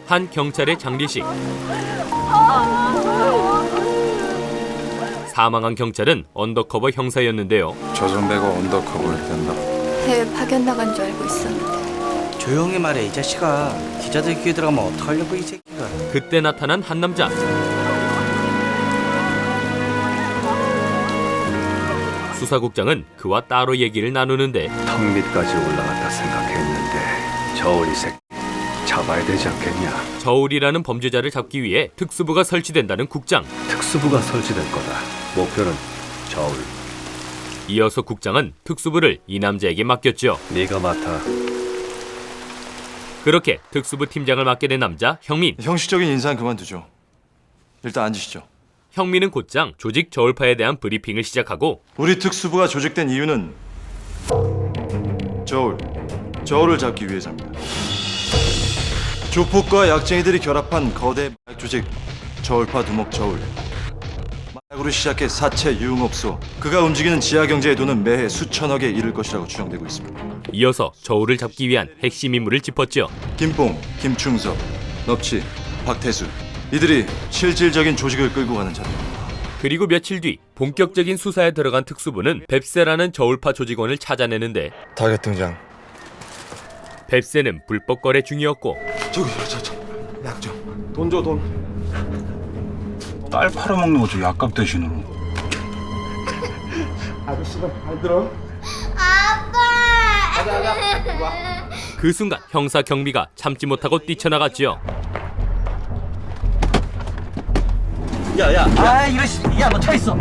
한 경찰의 장례식. 사망한 경찰은 언더커버 형사였는데요. 저 선배가 언더커버를 된다. 해외 파견 나간 줄 알고 있었는데. 조용히 말해 이 자식아. 기자들 귀에 들어가면 어떡하려고 이 새끼가. 그때 나타난 한 남자. 수사국장은 그와 따로 얘기를 나누는데 턱 밑까지 올라갔다 생각했는데 저울이 새끼 잡아야 되지 않겠냐. 저울이라는 범죄자를 잡기 위해 특수부가 설치된다는 국장. 특수부가 설치될 거다. 목표는 저울. 이어서 국장은 특수부를 이 남자에게 맡겼죠. 네가 맡아. 그렇게 특수부 팀장을 맡게 된 남자 형민. 형식적인 인사는 그만두죠. 일단 앉으시죠. 형민은 곧장 조직 저울파에 대한 브리핑을 시작하고 우리 특수부가 조직된 이유는 저울을 잡기 위해서입니다. 조폭과 약쟁이들이 결합한 거대 마약 조직 저울파 두목 저울. 마약으로 시작해 사채 유흥업소. 그가 움직이는 지하경제의 돈은 매해 수천억에 이를 것이라고 추정되고 있습니다. 이어서 저울을 잡기 위한 핵심 인물을 짚었죠. 김뽕, 김충석, 넙치, 박태수. 이들이 실질적인 조직을 끌고 가는 자입니다. 그리고 며칠 뒤 본격적인 수사에 들어간 특수부는 뱁새라는 저울파 조직원을 찾아내는데 타겟 등장. 뱁새는 불법 거래 중이었고 저기 약점. 돈 줘 돈. 딸 팔아먹는 거죠. 약값 대신으로. 아저씨가 잘 들어. 그 순간 형사 경비가 참지 못하고 뛰쳐나갔지요. 아 이런 씨. 야 너 차 있어.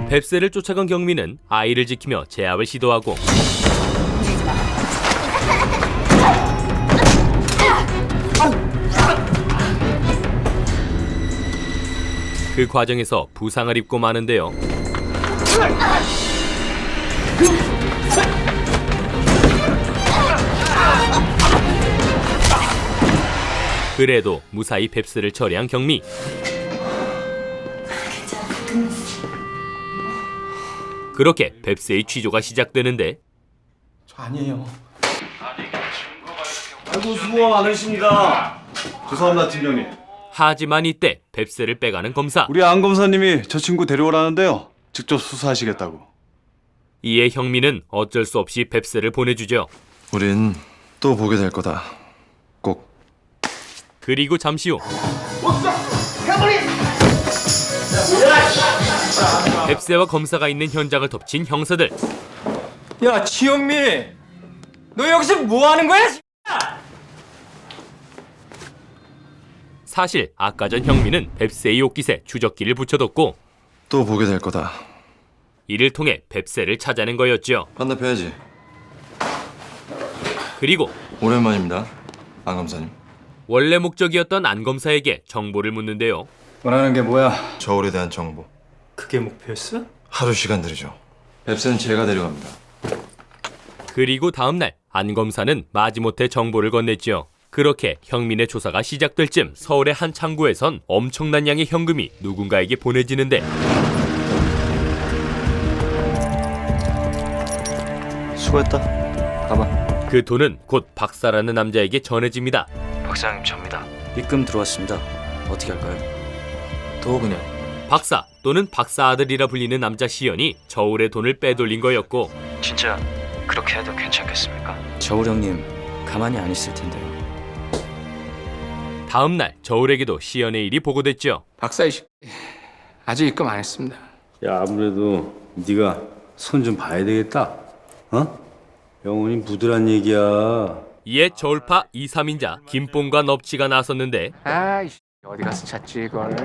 뱁새를 쫓아간 경비는 아이를 지키며 제압을 시도하고 그 과정에서 부상을 입고 마는데요. 그래도 무사히 뱁새를 처리한 경미. 그렇게 뱁새의 취조가 시작되는데 저 아니에요. 아이고 수고 많으십니다. 죄송합니다, 팀장님. 하지만 이때 뱁새를 빼가는 검사. 우리 안 검사님이 저 친구 데려오라는데요. 직접 수사하시겠다고. 이에 형민은 어쩔 수 없이 뱁새를 보내주죠. 우린 또 보게 될 거다. 꼭. 그리고 잠시 후 뱁새와 검사가 있는 현장을 덮친 형사들. 야 지영미, 너 여기서 뭐 하는 거야? 사실 아까 전 형민은 뱁새의 옷깃에 주적기를 붙여뒀고 또 보게 될 거다. 이를 통해 뱁새를 찾아낸 거였죠. 반납해야지. 그리고 오랜만입니다. 안 검사님. 원래 목적이었던 안 검사에게 정보를 묻는데요. 원하는 게 뭐야? 저울에 대한 정보. 그게 목표였어? 하루 시간 드리죠. 뱁새는 제가 데려갑니다. 그리고 다음날 안 검사는 마지못해 정보를 건넸죠. 그렇게 형민의 조사가 시작될 쯤 서울의 한 창구에선 엄청난 양의 현금이 누군가에게 보내지는데 수고했다. 가봐. 그 돈은 곧 박사라는 남자에게 전해집니다. 박사님 접니다. 입금 들어왔습니다. 어떻게 할까요? 더 그냥. 박사 또는 박사 아들이라 불리는 남자 시연이 저울의 돈을 빼돌린 거였고 진짜 그렇게 해도 괜찮겠습니까? 저울 형님 가만히 안 있을 텐데요. 다음날 저울에게도 시연의 일이 보고됐죠. 박사 이 아직 입금 안 했습니다. 야 아무래도 네가 손 좀 봐야 되겠다. 어? 영혼이 묻으란 얘기야. 이에 저울파 2, 3인자 김뽕과 넙치가 나섰는데 아이 어디 가서 찾지 이걸.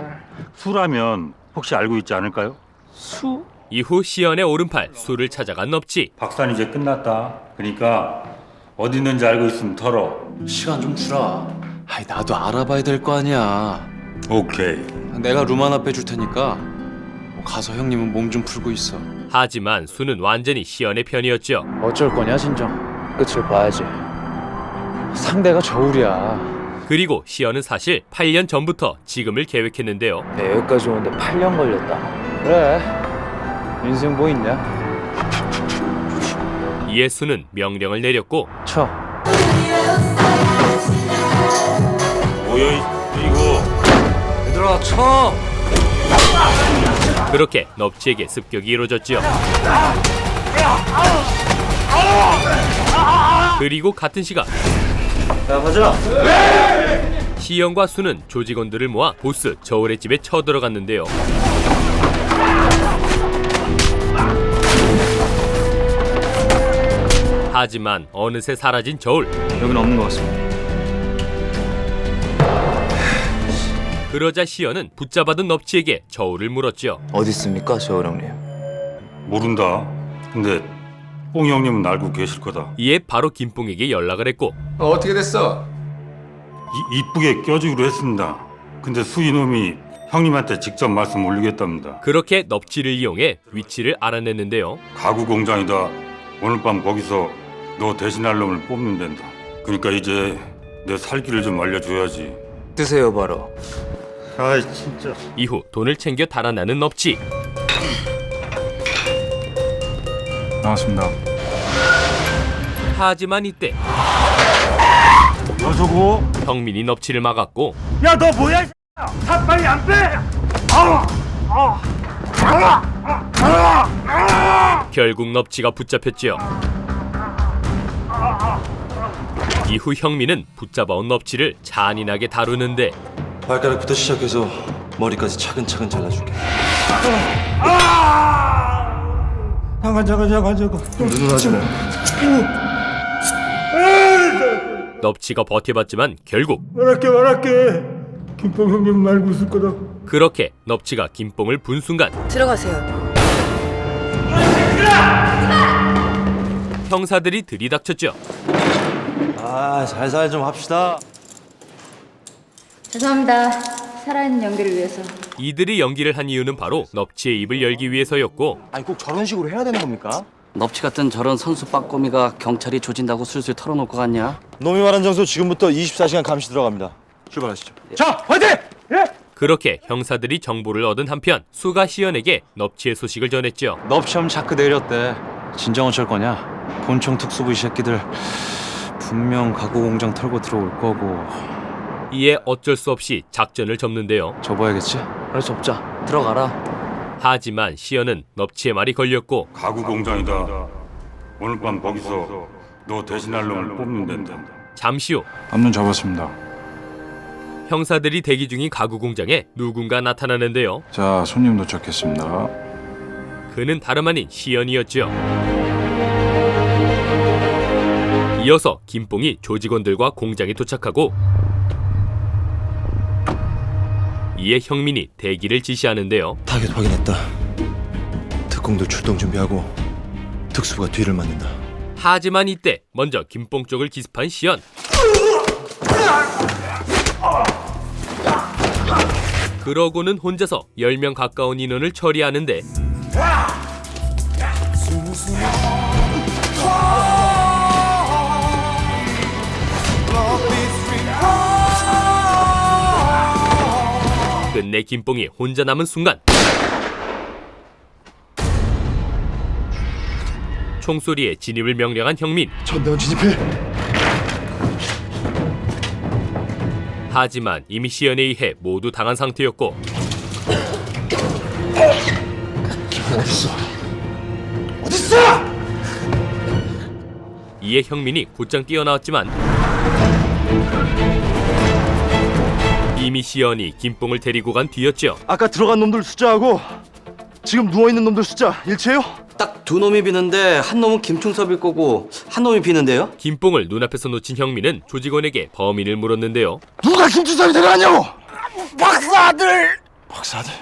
수라면 혹시 알고 있지 않을까요? 수? 이후 시연의 오른팔 수를 찾아간 넙치. 박사는 이제 끝났다. 그러니까 어디 있는지 알고 있으면 털어. 시간 좀 주라. 아이 나도 알아봐야 될 거 아니야. 오케이. 내가 룸 하나 빼줄 테니까 가서 형님은 몸 좀 풀고 있어. 하지만 수는 완전히 시연의 편이었죠. 어쩔 거냐 진정. 끝을 봐야지. 상대가 저울이야. 그리고 시연은 사실 8년 전부터 지금을 계획했는데요. 내 여기까지 오는데 8년 걸렸다. 그래. 인생 뭐 있냐? 이에 수는 명령을 내렸고 쳐. 뭐야 이거? 얘들아 쳐! 그렇게 넙치에게 습격이 이루어졌지요. 그리고 같은 시각 야 가자! 시연과 수는 조직원들을 모아 보스 저울의 집에 쳐들어갔는데요. 하지만 어느새 사라진 저울. 여긴 없는 것 같습니다. 그러자 시연은 붙잡아둔 넙치에게 저울을 물었죠. 어디 있습니까, 저울 형님? 모른다. 근데 뽕 형님은 알고 계실 거다. 이에 바로 김뽕에게 연락을 했고 어떻게 됐어? 이쁘게 껴주기로 했습니다. 근데 수이놈이 형님한테 직접 말씀 올리겠답니다. 그렇게 넙치를 이용해 위치를 알아냈는데요. 가구 공장이다. 오늘 밤 거기서 너 대신할 놈을 뽑는 된다. 그러니까 이제 내 살길을 좀 알려줘야지. 드세요, 바로. 아이 진짜. 이후 돈을 챙겨 달아나는 넙치. 나왔습니다. 하지만 이때 너 저거? 형민이 넙치를 막았고 야 너 뭐야? 다 빨리 안 빼! 결국 넙치가 붙잡혔지요. 이후 형민은 붙잡아온 넙치를 잔인하게 다루는데 발가락부터 시작해서 머리까지 차근차근 잘라줄게. 잠깐. 눈을 하지 마. 넙치가 버텨봤지만 결국 말할게. 김뽕 형님 말고 있을 거다. 그렇게 넙치가 김뽕을 분 순간 들어가세요. 형사들이 들이닥쳤죠. 아, 살살 좀 합시다. 죄송합니다. 살아있는 연기를 위해서. 이들이 연기를 한 이유는 바로 넙치의 입을 열기 위해서였고 아니, 꼭 저런 식으로 해야 되는 겁니까? 넙치 같은 저런 선수 빠꼬미가 경찰이 조진다고 술술 털어놓을 것 같냐? 놈이 말한 장소 지금부터 24시간 감시 들어갑니다. 출발하시죠. 그렇게 형사들이 정보를 얻은 한편 수가 시연에게 넙치의 소식을 전했죠. 넙치엄 자크 내렸대. 진정 어쩔 거냐? 본청 특수부 이 새끼들 분명 가구 공장 털고 들어올 거고. 이에 어쩔 수 없이 작전을 접는데요. 접어야겠지? 그래 접자. 들어가라. 하지만 시연은 넙치의 말이 걸렸고 가구 공장이다. 오늘 밤 거기서 너 대신할 놈을 뽑는 된다. 잠시 후 앞눈 잡았습니다. 형사들이 대기 중인 가구 공장에 누군가 나타나는데요. 자, 손님 도착했습니다. 그는 다름 아닌 시연이었죠. 이어서 김뽕이 조직원들과 공장에 도착하고 이에 형민이 대기를 지시하는데요. 타겟 확인했다. 특공도 출동 준비하고 특수부가 뒤를 맞는다. 하지만 이때 먼저 김뽕 쪽을 기습한 시연. 그러고는 혼자서 10명 가까운 인원을 처리하는데 끝내 김뽕이 혼자 남은 순간 총소리에 진입을 명령한 형민. 전대원 진입해. 하지만 이미 시연에 의해 모두 당한 상태였고 어딨어? 이에 형민이 곧장 뛰어나왔지만 이미 시연이 김뽕을 데리고 간 뒤였죠. 아까 들어간 놈들 숫자하고 지금 누워있는 놈들 숫자 일치해요? 딱 두 놈이 비는데 한 놈은 김충섭일 거고 한 놈이 비는데요? 김뽕을 눈앞에서 놓친 형민은 조직원에게 범인을 물었는데요. 누가 김춘섭이 데려갔냐고! 박사아들! 박사아들?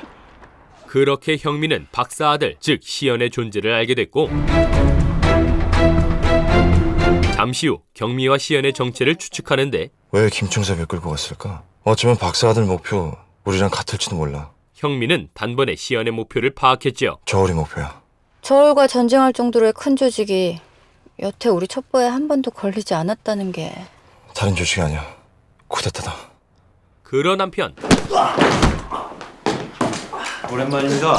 그렇게 형민은 박사아들, 즉 시연의 존재를 알게 됐고 잠시 후 경미와 시연의 정체를 추측하는데 왜 김충섭이 끌고 갔을까? 어쩌면 박사아들 목표 우리랑 같을지도 몰라. 형민은 단번에 시연의 목표를 파악했죠. 저울이 목표야. 저울과 전쟁할 정도로의 큰 조직이 여태 우리 첩보에 한 번도 걸리지 않았다는 게 다른 조직이 아니야. 쿠데타다. 그런 한편 오랜만입니다.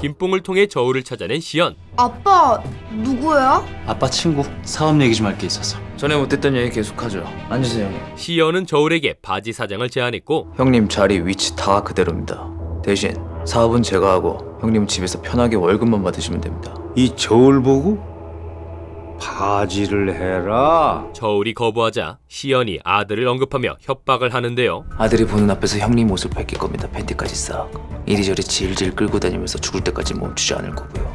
김뽕을 통해 저울을 찾아낸 시연. 아빠 누구야? 아빠 친구 사업 얘기 좀 할 게 있어서. 전에 못했던 얘기 계속하죠. 앉으세요. 시연은 저울에게 바지 사장을 제안했고 형님 자리 위치 다 그대로입니다. 대신 사업은 제가 하고 형님 집에서 편하게 월급만 받으시면 됩니다. 이 저울 보고 바지를 해라. 저울이 거부하자 시연이 아들을 언급하며 협박을 하는데요. 아들이 보는 앞에서 형님 옷을 벗길 겁니다. 팬티까지 싹. 이리저리 질질 끌고 다니면서 죽을 때까지 멈추지 않을 거고요.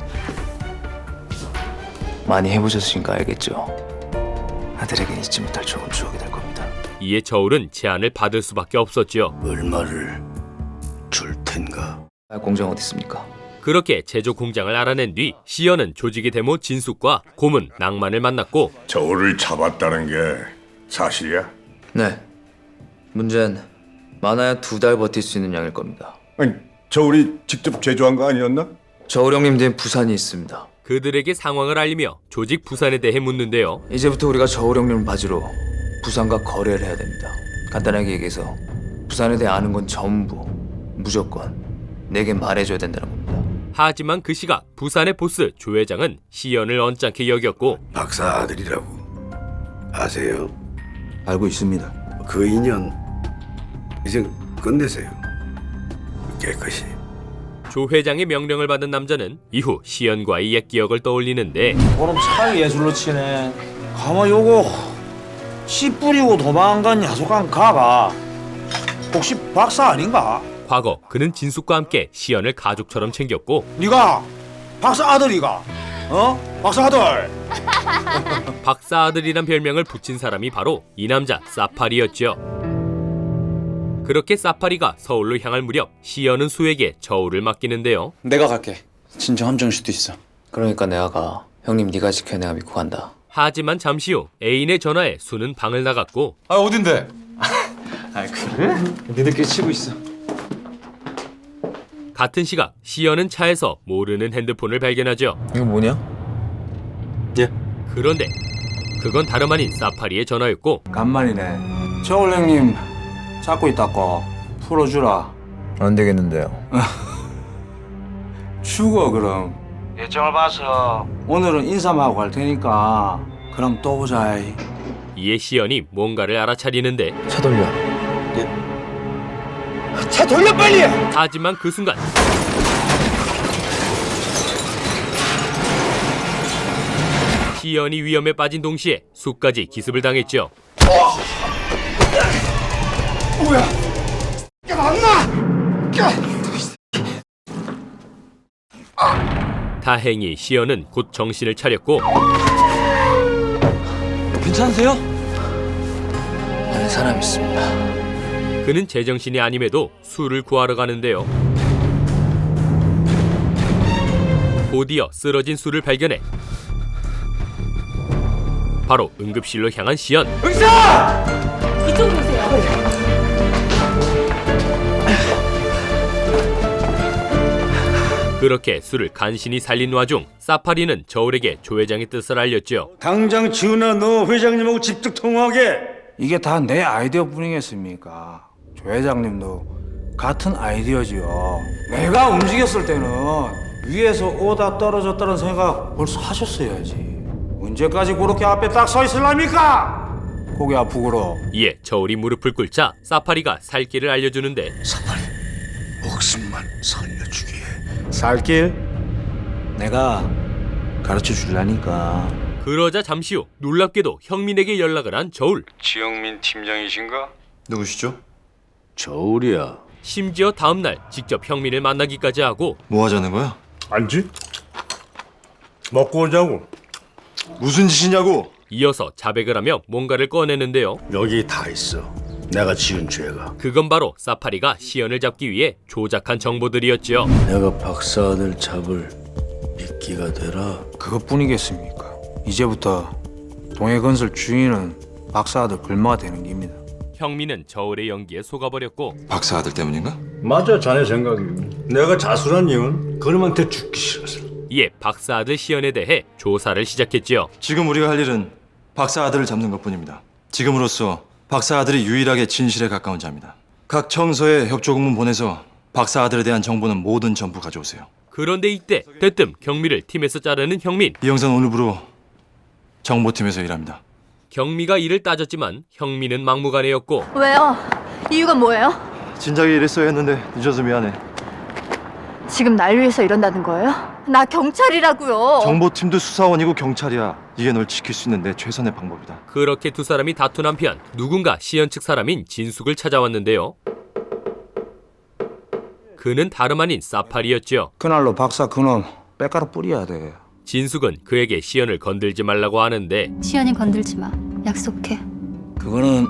많이 해보셨으니까 알겠죠. 아들에겐 잊지 못할 좋은 추억이 될 겁니다. 이에 저울은 제안을 받을 수밖에 없었지요. 얼마를 줄 텐가? 공장 어디 있습니까? 그렇게 제조 공장을 알아낸 뒤 시연은 조직의 대모 진숙과 고문 낭만을 만났고 저울을 잡았다는 게 사실이야? 네. 문제는 많아야 2달 버틸 수 있는 양일 겁니다. 아니, 저울이 직접 제조한 거 아니었나? 저울 형님 댁 부산이 있습니다. 그들에게 상황을 알리며 조직 부산에 대해 묻는데요. 이제부터 우리가 저울 형님 바지로 부산과 거래를 해야 됩니다. 간단하게 얘기해서 부산에 대해 아는 건 전부 무조건 내게 말해줘야 된다는 겁니다. 하지만 그 시각 부산의 보스 조 회장은 시연을 언짢게 여겼고 박사 아들이라고 아세요? 알고 있습니다. 그 인연 이제 끝내세요. 깨끗이. 조 회장의 명령을 받은 남자는 이후 시연과의 옛 기억을 떠올리는데 그럼 참 예술로 치네. 가만 요거 씨 뿌리고 도망간 야속한 가가 혹시 박사 아닌가? 과거 그는 진숙과 함께 시연을 가족처럼 챙겼고 네가 박사 아들이가? 어? 박사 아들! 박사 아들이란 별명을 붙인 사람이 바로 이 남자 사파리였죠. 그렇게 사파리가 서울로 향할 무렵 시연은 수에게 저울을 맡기는데요. 내가 갈게. 진정 함정일 수도 있어. 그러니까 내가 가. 형님 네가 지켜 내가 믿고 간다. 하지만 잠시 후 애인의 전화에 수는 방을 나갔고 아 어딘데? 아 그래? 니들끼리 치고 있어. 같은 시각 시연은 차에서 모르는 핸드폰을 발견하죠. 이거 뭐냐? 그런데 그건 다름 아닌 사파리의 전화였고 간만이네. 저울 형님 찾고 있다고 풀어주라. 안 되겠는데요. 죽어 그럼. 예정을 봐서 오늘은 인사만 하고 갈 테니까 그럼 또 보자. 이에 시연이 뭔가를 알아차리는데 차 돌려. 차 돌려 빨리! 하지만 그 순간 시연이 위험에 빠진 동시에 수까지 기습을 당했죠. 뭐야? 야 맞나? 다행히 시연은 곧 정신을 차렸고 괜찮으세요? 안에 사람 있습니다. 그는 제정신이 아님에도 수를 구하러 가는데요. 곧이어 쓰러진 수를 발견해 바로 응급실로 향한 시연. 이쪽으로 오세요. 그렇게 수를 간신히 살린 와중 사파리는 저울에게 조 회장의 뜻을 알렸죠. 당장 지훈아 너 회장님하고 직접 통화하게. 이게 다 내 아이디어 뿐이겠습니까? 조 회장님도 같은 아이디어지요. 내가 움직였을 때는 위에서 오다 떨어졌다는 생각 벌써 하셨어야지. 언제까지 그렇게 앞에 딱 서 있을랍니까? 고개 아프고로. 이에 저울이 무릎을 꿇자 사파리가 살 길을 알려주는데 사파리 목숨만 살려주게. 살길 내가 가르쳐 줄라니까. 그러자 잠시 후 놀랍게도 형민에게 연락을 한 저울. 지영민 팀장이신가? 누구시죠? 저울이야. 심지어 다음날 직접 형민을 만나기까지 하고 뭐 하자는 거야? 안지? 먹고 오자고. 무슨 짓이냐고? 이어서 자백을 하며 뭔가를 꺼내는데요. 여기 다 있어. 내가 지은 죄가. 그건 바로 사파리가 시연을 잡기 위해 조작한 정보들이었지요. 내가 박사 아들 잡을 미끼가 되라. 그것뿐이겠습니까? 이제부터 동해건설 주인은 박사 아들 글마가 되는 겁니다. 형민은 저울의 연기에 속아버렸고 박사 아들 때문인가? 맞아, 자네 생각이. 내가 자수란 이유는 그놈한테 죽기 싫어서. 이에 박사 아들 시연에 대해 조사를 시작했지요. 지금 우리가 할 일은 박사 아들을 잡는 것뿐입니다. 지금으로서 박사 아들이 유일하게 진실에 가까운 자입니다. 각 청서에 협조공문 보내서 박사 아들에 대한 정보는 뭐든 전부 가져오세요. 그런데 이때 대뜸 경미를 팀에서 자르는 형민. 이 형사는 오늘부로 정보팀에서 일합니다. 경미가 이를 따졌지만 형미는 막무가내였고 왜요? 이유가 뭐예요? 진작에 이랬어야 했는데 늦어서 미안해. 지금 날 위해서 이런다는 거예요? 나 경찰이라고요. 정보팀도 수사원이고 경찰이야. 이게 널 지킬 수 있는 내 최선의 방법이다. 그렇게 두 사람이 다툰 한편 누군가 시연 측 사람인 진숙을 찾아왔는데요. 그는 다름 아닌 사파리였죠. 그날로 박사 그놈 빽가루 뿌려야 돼. 진숙은 그에게 시연을 건들지 말라고 하는데 시연이 건들지 마. 약속해. 그거는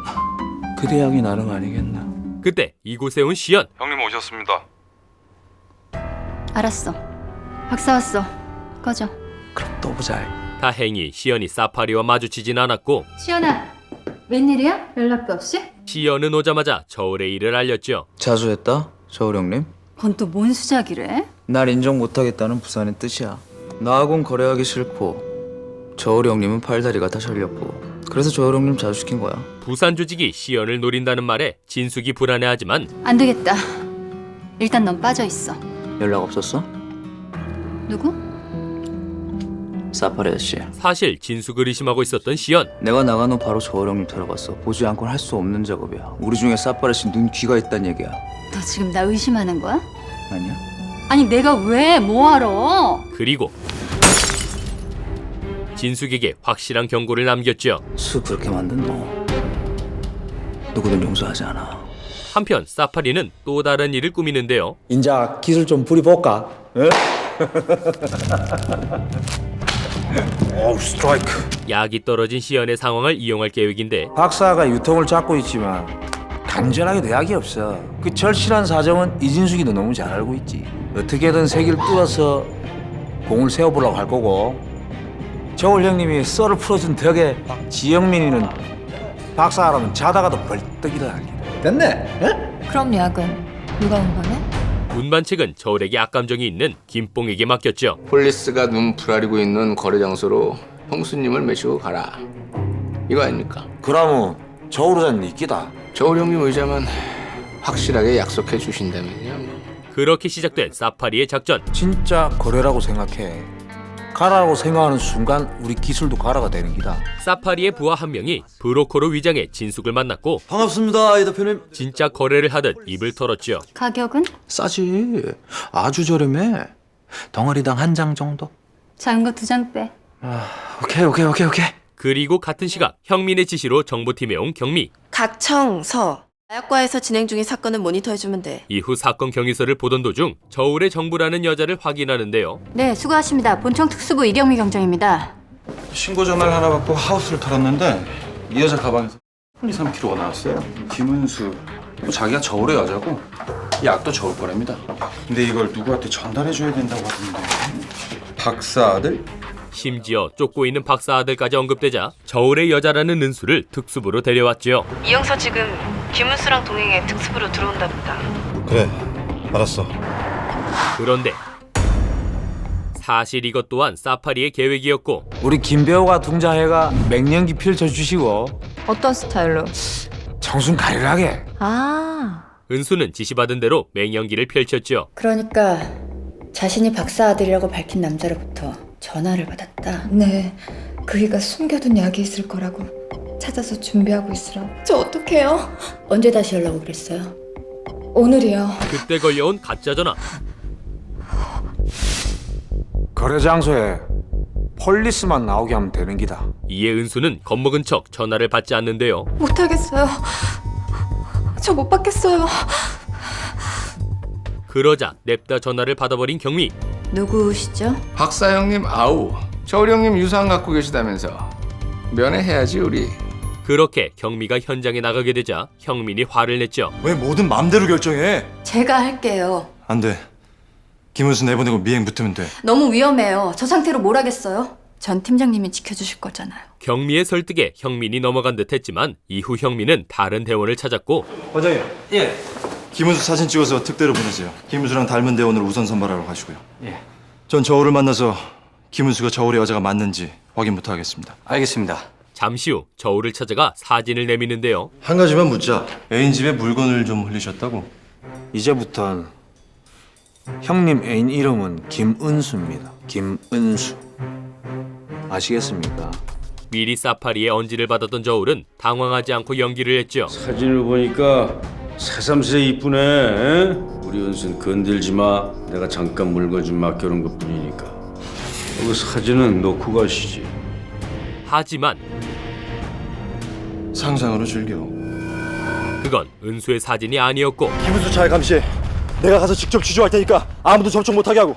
그 대학이 나름 아니겠나. 그때 이곳에 온 시연. 형님 오셨습니다. 알았어. 박사 왔어. 꺼져. 그럼 또 보자. 다행히 시연이 사파리와 마주치진 않았고 시연아, 웬일이야? 연락도 없이? 시연은 오자마자 저울의 일을 알렸죠. 자주 했다? 저울 형님? 넌 또 뭔 수작이래? 날 인정 못하겠다는 부산의 뜻이야. 나하고는 거래하기 싫고 저울 형님은 팔다리가 다 잘렸고 그래서 저울 형님 자주 시킨 거야. 부산 조직이 시연을 노린다는 말에 진숙이 불안해하지만 안 되겠다. 일단 넌 빠져 있어. 연락 없었어? 누구? 사파리 아저씨. 사실 진숙을 의심하고 있었던 시연. 내가 나간 후 바로 저울 형님 데려갔어. 보지 않고는 할 수 없는 작업이야. 우리 중에 사파리 씨 눈 귀가 있다는 얘기야. 너 지금 나 의심하는 거야? 아니야? 아니 내가 왜 뭐하러? 그리고 진숙에게 확실한 경고를 남겼죠. 수 그렇게 만든 너 누구든 용서하지 않아. 한편 사파리는 또 다른 일을 꾸미는데요. 인자 기술 좀 부려볼까? 오 스트라이크. 약이 떨어진 시연의 상황을 이용할 계획인데 박사가 유통을 잡고 있지만 간절하게 대학이 없어. 그 절실한 사정은 이진숙이도 너무 잘 알고 있지. 어떻게든 세기를 뚫어서 공을 세워보려고 할 거고 저울 형님이 썰을 풀어준 덕에 지영민이는 박사라면 자다가도 벌떡 일어나게. 됐네? 그럼 약은 누가 온 거네? 운반책은 저울에게 악감정이 있는 김뽕에게 맡겼죠. 폴리스가 눈 부라리고 있는 거래 장소로 형수님을 메시고 가라. 이거 아닙니까? 그러면 저울의자는 이끼다. 저울 형님 의자만 확실하게 약속해 주신다면요. 뭐. 그렇게 시작된 사파리의 작전. 진짜 거래라고 생각해. 가라라고 생각하는 순간 우리 기술도 가라가 되는 기다. 사파리의 부하 한 명이 브로커로 위장해 진숙을 만났고 반갑습니다, 이 대표님. 진짜 거래를 하듯 입을 털었죠. 가격은? 싸지. 아주 저렴해. 덩어리당 한 장 정도. 작은 거 2장 빼. 오케이. 그리고 같은 시각 형민의 지시로 정보팀에 온 경미. 각청서 마약과에서 진행 중인 사건을 모니터해주면 돼. 이후 사건 경위서를 보던 도중 저울의 정부라는 여자를 확인하는데요. 네, 수고하십니다. 본청 특수부 이경미 경장입니다. 신고 전화를 하나 받고 하우스를 털었는데 이 여자 가방에서 3kg가 나왔어요. 김은수. 자기가 저울의 여자고 이 약도 저울 거랍니다. 근데 이걸 누구한테 전달해줘야 된다고 하던데. 박사 아들? 심지어 쫓고 있는 박사 아들까지 언급되자 저울의 여자라는 은수를 특수부로 데려왔죠. 이영서 지금 김은수랑 동행해 특수부로 들어온답니다. 그래, 알았어. 그런데 사실 이것 또한 사파리의 계획이었고 우리 김 배우가 등장해가 맹연기 펼쳐주시고 어떤 스타일로? 청순 가리라게. 아, 은수는 지시받은 대로 맹연기를 펼쳤죠. 그러니까 자신이 박사 아들이라고 밝힌 남자로부터 전화를 받았다. 네, 그이가 숨겨둔 약이 있을 거라고 찾아서 준비하고 있으라고. 저 어떡해요? 언제 다시 연락 오겠어요? 오늘이요. 그때 걸려온 가짜 전화. 거래 장소에 폴리스만 나오게 하면 되는 기다. 이에 은수는 겁먹은 척 전화를 받지 않는데요. 못하겠어요. 저 못 받겠어요. 그러자 냅다 전화를 받아버린 경미. 누구시죠? 박사 형님 아우. 저울 형님 유산 갖고 계시다면서. 면회해야지 우리. 그렇게 경미가 현장에 나가게 되자 형민이 화를 냈죠. 왜 뭐든 맘대로 결정해? 제가 할게요. 안 돼. 김은수 내보내고 미행 붙으면 돼. 너무 위험해요. 저 상태로 뭘 하겠어요? 전 팀장님이 지켜주실 거잖아요. 경미의 설득에 형민이 넘어간 듯 했지만 이후 형민은 다른 대원을 찾았고 과장님. 예. 김은수 사진 찍어서 특대로 보내세요. 김은수랑 닮은 대원을 우선 선발하러 가시고요. 예. 전 저울을 만나서 김은수가 저울의 여자가 맞는지 확인부터 하겠습니다. 알겠습니다. 잠시 후 저울을 찾아가 사진을 내미는데요. 한 가지만 묻자. 애인 집에 물건을 좀 흘리셨다고? 이제부턴 형님 애인 이름은 김은수입니다. 김은수. 아시겠습니까? 미리 사파리의 언지를 받았던 저울은 당황하지 않고 연기를 했죠. 사진을 보니까 새삼스레 이쁘네. 에? 우리 은순 건들지 마. 내가 잠깐 물건 좀 맡겨놓은 것뿐이니까. 그 사진은 놓고 가시지. 하지만 상상으로 즐겨. 그건 은수의 사진이 아니었고 김은수 잘 감시해. 내가 가서 직접 취조할 테니까 아무도 접촉 못하게 하고.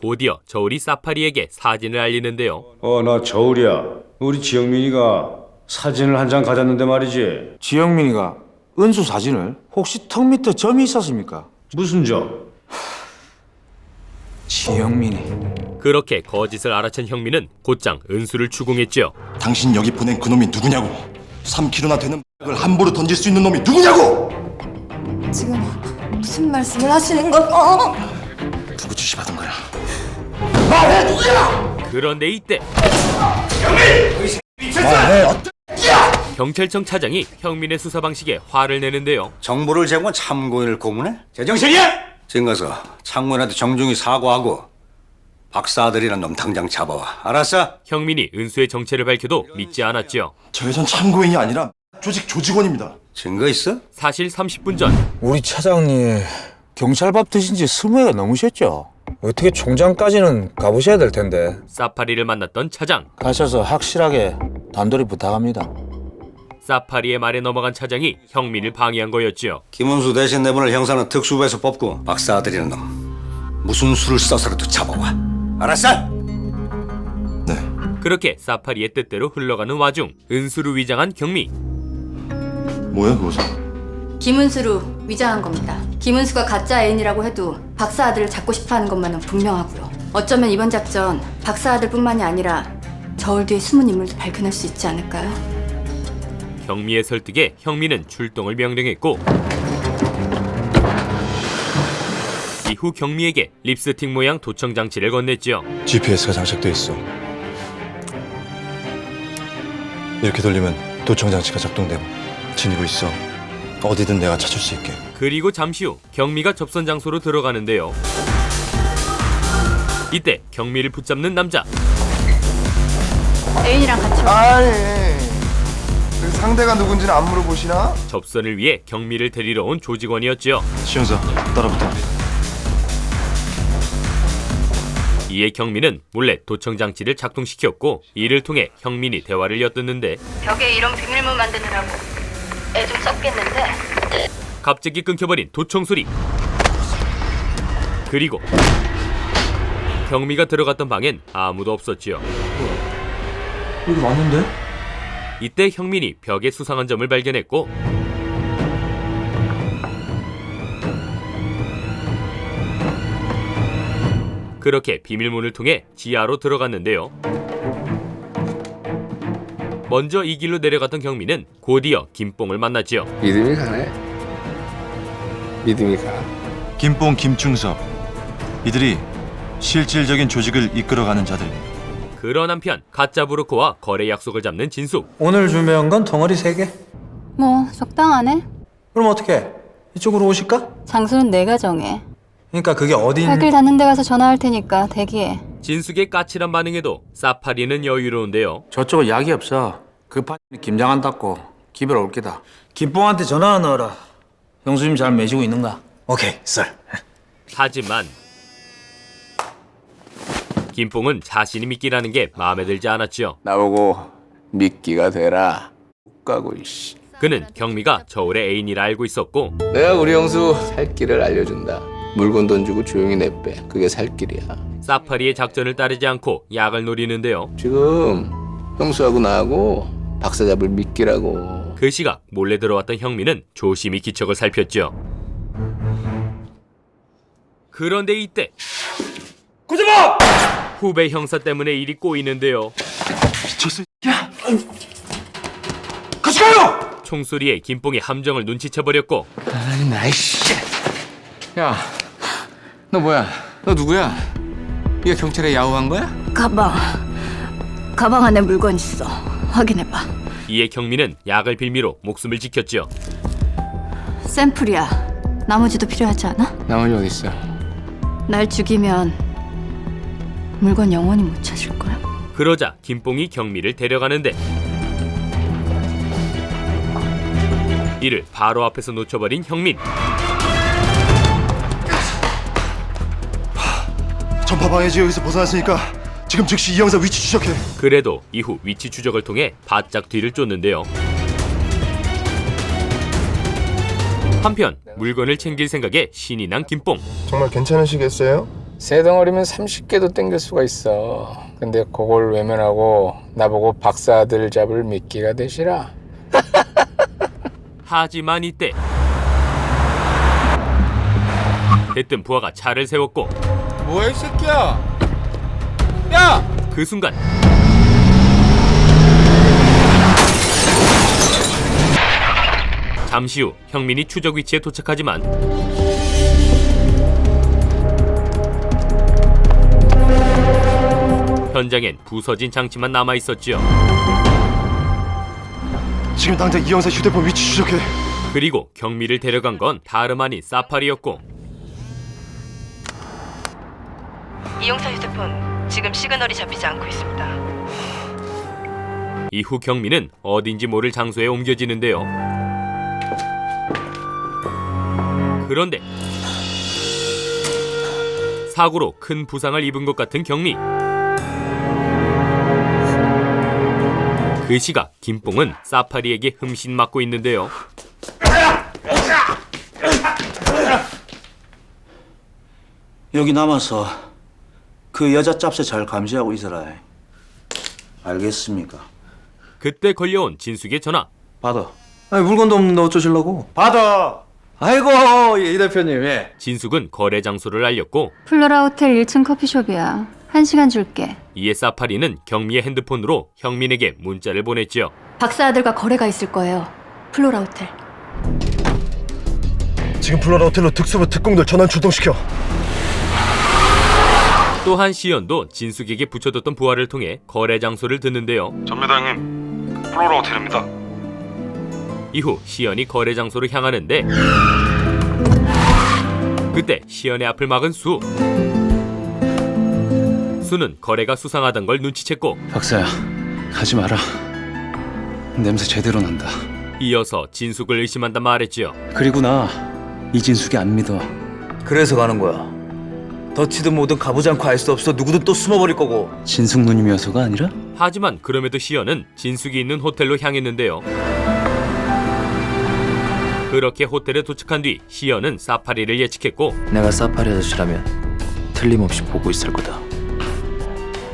곧이어 저울이 사파리에게 사진을 알리는데요. 나 저울이야. 우리 지영민이가 사진을 한 장 가졌는데 말이지. 지영민이가 은수 사진을 혹시 턱 밑에 점이 있었습니까? 무슨 점? 지영민이. 그렇게 거짓을 알아챈 형민은 곧장 은수를 추궁했죠. 당신 여기 보낸 그 놈이 누구냐고. 3kg나 되는 을 함부로 던질 수 있는 놈이 누구냐고. 지금 무슨 말씀을 하시는 건? 누구 지시 받은 거야? 그런데 이때 경찰청 차장이 형민의 수사 방식에 화를 내는데요. 정보를 제공한 참고인을 고문해? 제정신이야? 지금 가서 참고인한테 정중히 사과하고 박사들이란 놈 당장 잡아와. 알았어? 형민이 은수의 정체를 밝혀도 믿지 않았죠. 저 여전 참고인이 아니라 조직 조직원입니다. 증거 있어? 사실 30분 전 우리 차장님 경찰밥 드신 지 20회가 넘으셨죠? 어떻게 총장까지는 가보셔야 될 텐데. 사파리를 만났던 차장. 가셔서 확실하게 단도리 부탁합니다. 사파리의 말에 넘어간 차장이 형민을 방해한 거였지요. 김은수 대신 내보낼 형사는 특수부에서 뽑고 박사들이란 놈 무슨 수를 써서라도 잡아와. 알았어? 네. 그렇게 사파리의 뜻대로 흘러가는 와중 은수를 위장한 경미. 뭐야 그것은? 김은수로 위장한 겁니다. 김은수가 가짜 애인이라고 해도 박사 아들을 잡고 싶어하는 것만은 분명하고요. 어쩌면 이번 작전 박사 아들뿐만이 아니라 저울 뒤의 숨은 인물도 밝혀낼 수 있지 않을까요? 경미의 설득에 형민은 출동을 명령했고 이후 경미에게 립스틱 모양 도청 장치를 건넸지요. GPS가 장착돼 있어. 이렇게 돌리면 도청 장치가 작동되고 지니고 있어. 어디든 내가 찾을 수 있게. 그리고 잠시 후 경미가 접선 장소로 들어가는데요. 이때 경미를 붙잡는 남자. 애인이랑 같이 아니, 그 상대가 누군지는 안 물어보시나? 접선을 위해 경미를 데리러 온 조직원이었지요. 시형사 따라붙어. 이에 경민은 몰래 도청 장치를 작동시켰고 이를 통해 형민이 대화를 엿듣는데 벽에 이런 비밀문 만드느라고 애 좀 썼겠는데. 갑자기 끊겨버린 도청 소리. 그리고 경미가 들어갔던 방엔 아무도 없었지요. 여기 맞는데? 이때 형민이 벽에 수상한 점을 발견했고 그렇게 비밀문을 통해 지하로 들어갔는데요. 먼저 이 길로 내려갔던 경민은 곧이어 김뽕을 만났지요. 믿음이 가네. 믿음이 가. 김뽕, 김충섭 이들이 실질적인 조직을 이끌어가는 자들입니다. 그런 한편 가짜 브로커와 거래 약속을 잡는 진숙. 오늘 준비한 건 덩어리 3개. 뭐 적당하네. 그럼 어떻게? 이쪽으로 오실까? 장소는 내가 정해. 그러니까 그게 어딘... 발길 닿는 데 가서 전화할 테니까 대기해. 진숙의 까칠한 반응에도 사파리는 여유로운데요. 저쪽은 약이 없어. 급한 김장 안 닦고 기별 올 게다. 김뽕한테 전화 넣어라. 형수님 잘 매시고 있는가? 오케이, 썰. 하지만 김뽕은 자신이 미끼라는 게 마음에 들지 않았죠. 나보고 미끼가 되라. 못 가고 이씨. 그는 경미가 저울의 애인이라 알고 있었고 내가 우리 형수 살 길을 알려준다. 물건 던지고 조용히 내빼. 그게 살 길이야. 사파리의 작전을 따르지 않고 약을 노리는데요. 지금 형수하고 나하고 박사 잡을 미끼라고. 그 시각 몰래 들어왔던 형민은 조심히 기척을 살폈죠. 그런데 이때 고재범! 후배 형사 때문에 일이 꼬이는데요. 미쳤어, 야! 같이 가요! 총소리에 김뽕이 함정을 눈치채버렸고 아니 나이씨. 야, 너 뭐야? 너 누구야? 이거 경찰에 야호한 거야? 가방 안에 물건 있어. 확인해봐. 이에 경민은 약을 빌미로 목숨을 지켰죠. 샘플이야. 나머지도 필요하지 않아? 나머지 어디 있어? 날 죽이면 물건 영원히 못 찾을 거야. 그러자 김뽕이 경미를 데려가는데 이를 바로 앞에서 놓쳐버린 형민. 전파 방해 지역에서 벗어났으니까 지금 즉시 이 형사 위치 추적해. 그래도 이후 위치 추적을 통해 바짝 뒤를 쫓는데요. 한편 물건을 챙길 생각에 신이 난 김뽕. 정말 괜찮으시겠어요? 새 덩어리면 30개도 땡길 수가 있어. 근데 그걸 외면하고 나보고 박사들 잡을 미끼가 되시라. 하지만 이때 대뜸 부하가 차를 세웠고 뭐야 이 새끼야? 야! 그 순간 잠시 후 형민이 추적 위치에 도착하지만 현장엔 부서진 장치만 남아있었지요. 지금 당장 이 형사 휴대폰 위치 추적해. 그리고 경미를 데려간 건 다름 아닌 사파리였고 이용사 휴대폰 지금 시그널이 잡히지 않고 있습니다. 이후 경미는 어딘지 모를 장소에 옮겨지는데요. 그런데 사고로 큰 부상을 입은 것 같은 경미. 그 시각 김뽕은 사파리에게 흠씬 맞고 있는데요. 여기 남아서 그 여자 짭새 잘 감시하고 있어라. 알겠습니까? 그때 걸려온 진숙의 전화. 받아. 아니 물건도 없는데 어쩌실라고? 받아. 아이고 이 대표님. 예. 진숙은 거래 장소를 알렸고 플로라 호텔 1층 커피숍이야. 1시간 줄게. 이에 사파리는 경미의 핸드폰으로 형민에게 문자를 보냈지요. 박사 아들과 거래가 있을 거예요. 플로라 호텔. 지금 플로라 호텔로 특수부 특공들 전원 출동시켜. 또한 시연도 진숙에게 붙여뒀던 부하를 통해 거래 장소를 듣는데요. 전매장님, 플로라 호텔입니다. 이후 시연이 거래 장소로 향하는데 그때 시연의 앞을 막은 수. 수는 거래가 수상하던 걸 눈치챘고 박사야, 가지 마라. 냄새 제대로 난다. 이어서 진숙을 의심한다 말했지요. 그리고 나 이진숙이 안 믿어. 그래서 가는 거야. 덧치든 뭐든 가보지 않고 알 수 없어. 누구든 또 숨어버릴 거고. 진숙 누님이어서가 아니라? 하지만 그럼에도 시연은 진숙이 있는 호텔로 향했는데요. 그렇게 호텔에 도착한 뒤 시연은 사파리를 예측했고 내가 사파리 아저씨라면 틀림없이 보고 있을 거다.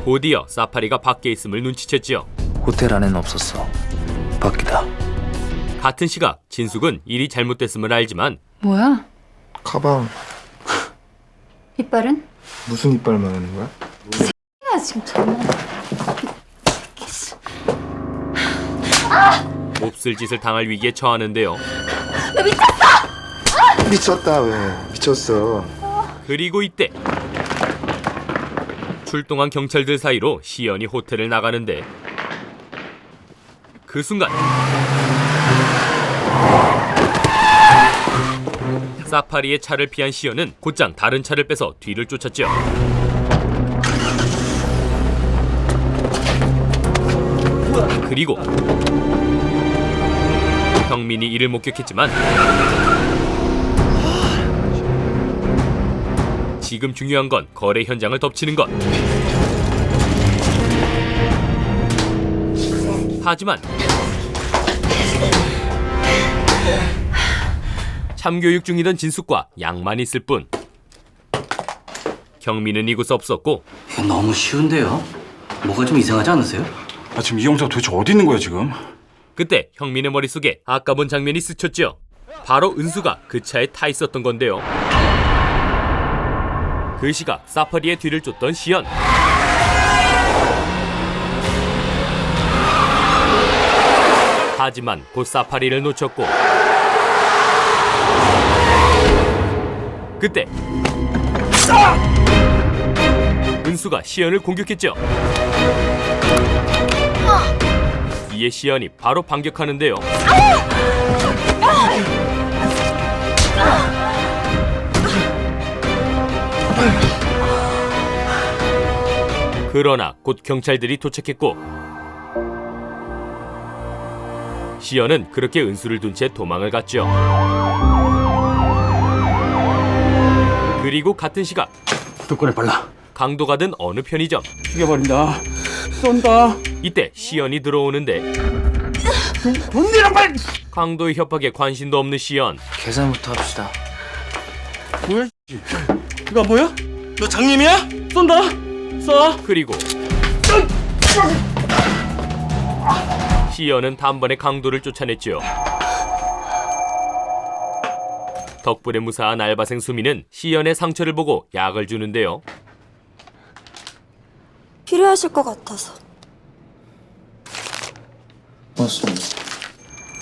곧이어 사파리가 밖에 있음을 눈치챘지요. 호텔 안에는 없었어. 밖이다. 같은 시각 진숙은 일이 잘못됐음을 알지만 뭐야? 가방 이빨은? 무슨 이빨 말하는 거야? 야 지금 정말. 몹쓸 짓을 당할 위기에 처하는데요. 미쳤다 왜? 미쳤어. 그리고 이때 출동한 경찰들 사이로 시연이 호텔을 나가는데 그 순간 사파리의 차를 피한 시연은 곧장 다른 차를 빼서 뒤를 쫓았죠. 그리고 경민이 이를 목격했지만 지금 중요한 건 거래 현장을 덮치는 것. 하지만 참교육 중이던 진숙과 양만 있을 뿐 경민은 이곳 없었고. 너무 쉬운데요? 뭐가 좀 이상하지 않으세요? 지금 이 형사가 도대체 어디 있는 거야 지금? 그때 형민의 머릿속에 아까 본 장면이 스쳤죠. 바로 은수가 그 차에 타 있었던 건데요. 그 시각 사파리의 뒤를 쫓던 시연. 하지만 곧 사파리를 놓쳤고 그때 은수가 시연을 공격했죠. 이에 시연이 바로 반격하는데요. 그러나 곧 경찰들이 도착했고 시연은 그렇게 은수를 둔 채 도망을 갔죠. 그리고 같은 시각 뚜껑을 발라. 강도가 든 어느 편의점. 죽여버린다. 쏜다. 이때 시연이 들어오는데 돈 내라 빨리. 강도의 협박에 관심도 없는 시연. 계산부터 합시다. 뭐야? 이거 뭐야? 너 장님이야? 쏜다. 쏴. 그리고 시연은 단번에 강도를 쫓아냈죠. 덕분에 무사한 알바생 수미는 시연의 상처를 보고 약을 주는데요. 필요하실 것 같아서. 고맙습니다.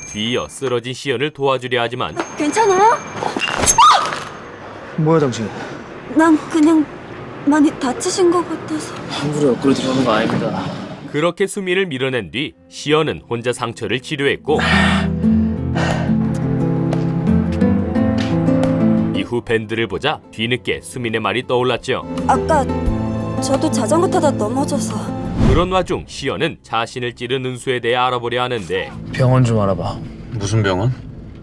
뒤이어 쓰러진 시연을 도와주려 하지만 괜찮아요? 뭐야 당신? 난 그냥 많이 다치신 것 같아서. 함부로 옆구리 들어오는 거 아닙니다. 그렇게 수미를 밀어낸 뒤 시연은 혼자 상처를 치료했고 이후 밴드를 보자 뒤늦게 수민의 말이 떠올랐죠. 아까 저도 자전거 타다 넘어져서. 그런 와중 시연은 자신을 찌른 은수에 대해 알아보려 하는데 병원 좀 알아봐. 무슨 병원?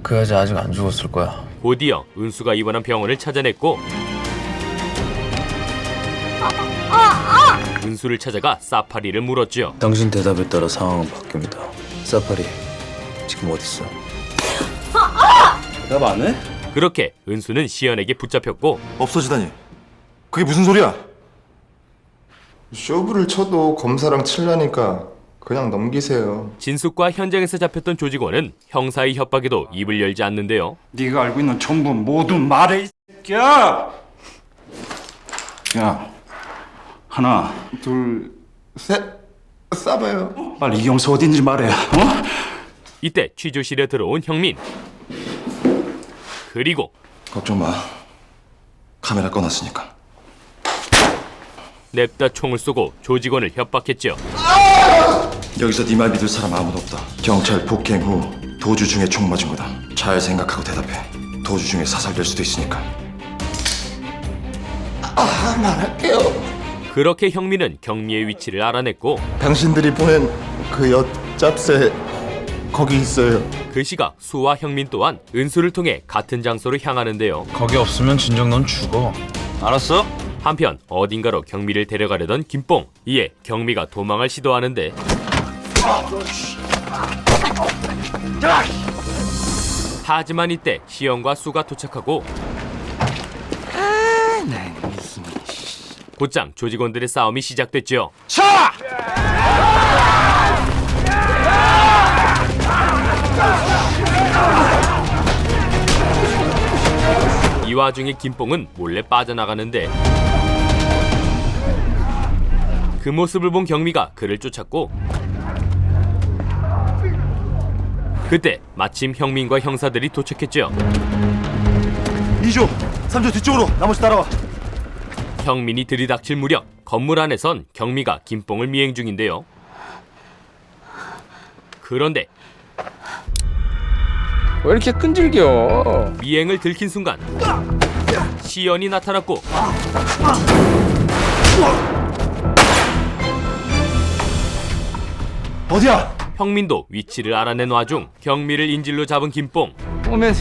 그 여자 아직 안 죽었을 거야. 곧이어 은수가 입원한 병원을 찾아냈고 은수를 찾아가 사파리를 물었죠. 당신 대답에 따라 상황은 바뀝니다. 사파리, 지금 어딨어? 대답 안 해? 그렇게 은수는 시연에게 붙잡혔고 없어지다니. 그게 무슨 소리야? 쇼부를 쳐도 검사랑 칠라니까 그냥 넘기세요. 진숙과 현장에서 잡혔던 조직원은 형사의 협박에도 입을 열지 않는데요. 네가 알고 있는 전부 모두 말해 이 새끼야. 야, 하나, 둘, 셋, 싸봐요. 빨리 이경수 어딘지 말해. 이때 취조실에 들어온 형민. 그리고 걱정 마. 카메라 꺼놨으니까. 냅다 총을 쏘고 조직원을 협박했죠. 여기서 네 말 믿을 사람 아무도 없다. 경찰 폭행 후 도주 중에 총 맞은 거다. 잘 생각하고 대답해. 도주 중에 사살될 수도 있으니까. 말할게요. 그렇게 형민은 경미의 위치를 알아냈고 당신들이 보낸 그 엿잡새 거기 있어요. 그 시각 수와 형민 또한 은수를 통해 같은 장소로 향하는데요. 거기 없으면 진정 넌 죽어. 알았어? 한편 어딘가로 경미를 데려가려던 김뽕. 이에 경미가 도망을 시도하는데 하지만 이때 시연과 수가 도착하고 곧장 조직원들의 싸움이 시작됐죠. 이 와중에 김뽕은 몰래 빠져나가는데 그 모습을 본 경미가 그를 쫓았고 그때 마침 형민과 형사들이 도착했죠. 2조, 3조 뒤쪽으로 나머지 따라와. 형민이 들이닥칠 무렵 건물 안에선 경미가 김뽕을 미행 중인데요. 그런데 왜 이렇게 끈질겨? 미행을 들킨 순간 시연이 나타났고 어디야? 형민도 위치를 알아낸 와중 경미를 인질로 잡은 김뽕. 오면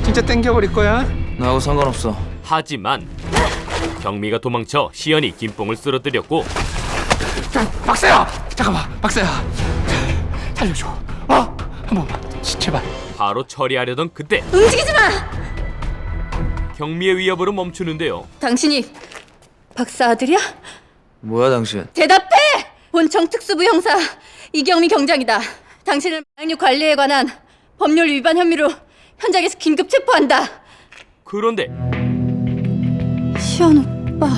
진짜 땡겨버릴 거야? 나하고 상관없어. 하지만 경미가 도망쳐 시연이 김뽕을 쓰러뜨렸고 박사야! 잠깐만, 박사야. 살려줘. 한 번만, 제발. 바로 처리하려던 그때 움직이지 마! 경미의 위협으로 멈추는데요. 당신이 박사 아들이야? 뭐야 당신? 대답해! 본청 특수부 형사 이경미 경장이다. 당신을 마약류 관리에 관한 법률 위반 혐의로 현장에서 긴급 체포한다. 그런데 시연 오빠.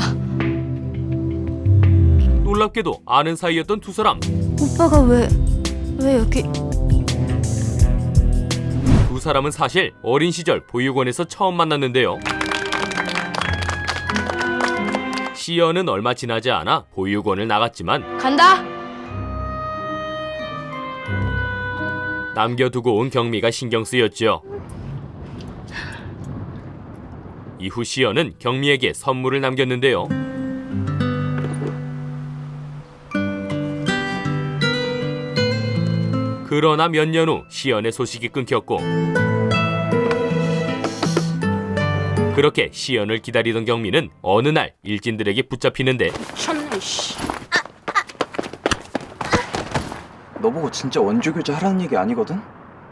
놀랍게도 아는 사이였던 두 사람. 오빠가 왜 여기? 두 사람은 사실 어린 시절 보육원에서 처음 만났는데요. 시연은 얼마 지나지 않아 보육원을 나갔지만 간다. 남겨두고 온 경미가 신경 쓰였죠. 이후 시연은 경미에게 선물을 남겼는데요. 그러나 몇 년 후 시연의 소식이 끊겼고 그렇게 시연을 기다리던 경미는 어느 날 일진들에게 붙잡히는데 너 보고 진짜 원조 교제 하라는 얘기 아니거든?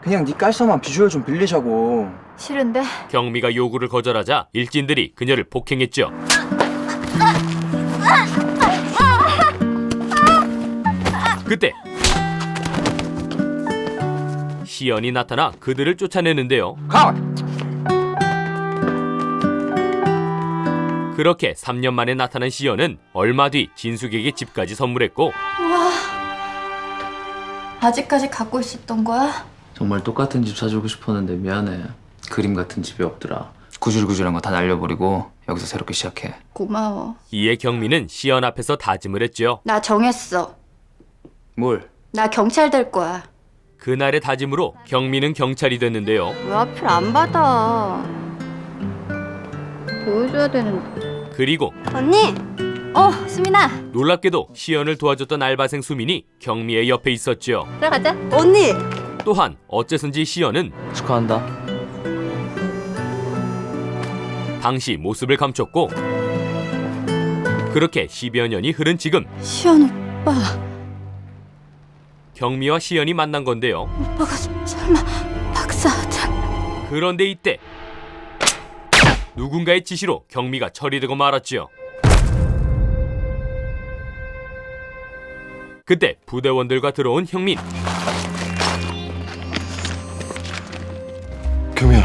그냥 네 깔쌈한 비주얼 좀 빌리자고. 싫은데? 경미가 요구를 거절하자 일진들이 그녀를 폭행했죠. 그때 시연이 나타나 그들을 쫓아내는데요. 그렇게 3년 만에 나타난 시연은 얼마 뒤 진숙에게 집까지 선물했고 와, 아직까지 갖고 있었던 거야? 정말 똑같은 집 사주고 싶었는데 미안해. 그림 같은 집이 없더라. 구질구질한 거 다 날려버리고 여기서 새롭게 시작해. 고마워. 이에 경미는 시연 앞에서 다짐을 했죠. 나 정했어. 뭘? 나 경찰 될 거야. 그날의 다짐으로 경미는 경찰이 됐는데요. 왜 하필 안 받아? 보여줘야 되는데. 그리고 언니! 수민아. 놀랍게도 시연을 도와줬던 알바생 수민이 경미의 옆에 있었죠. 들어가자. 언니! 또한 어째선지 시연은 축하한다. 당시 모습을 감췄고 그렇게 10여 년이 흐른 지금 시연 오빠. 경미와 시연이 만난 건데요. 오빠가 설마 박사 아들. 그런데 이때 누군가의 지시로 경미가 처리되고 말았지요. 그때 부대원들과 들어온 형민. 경미야.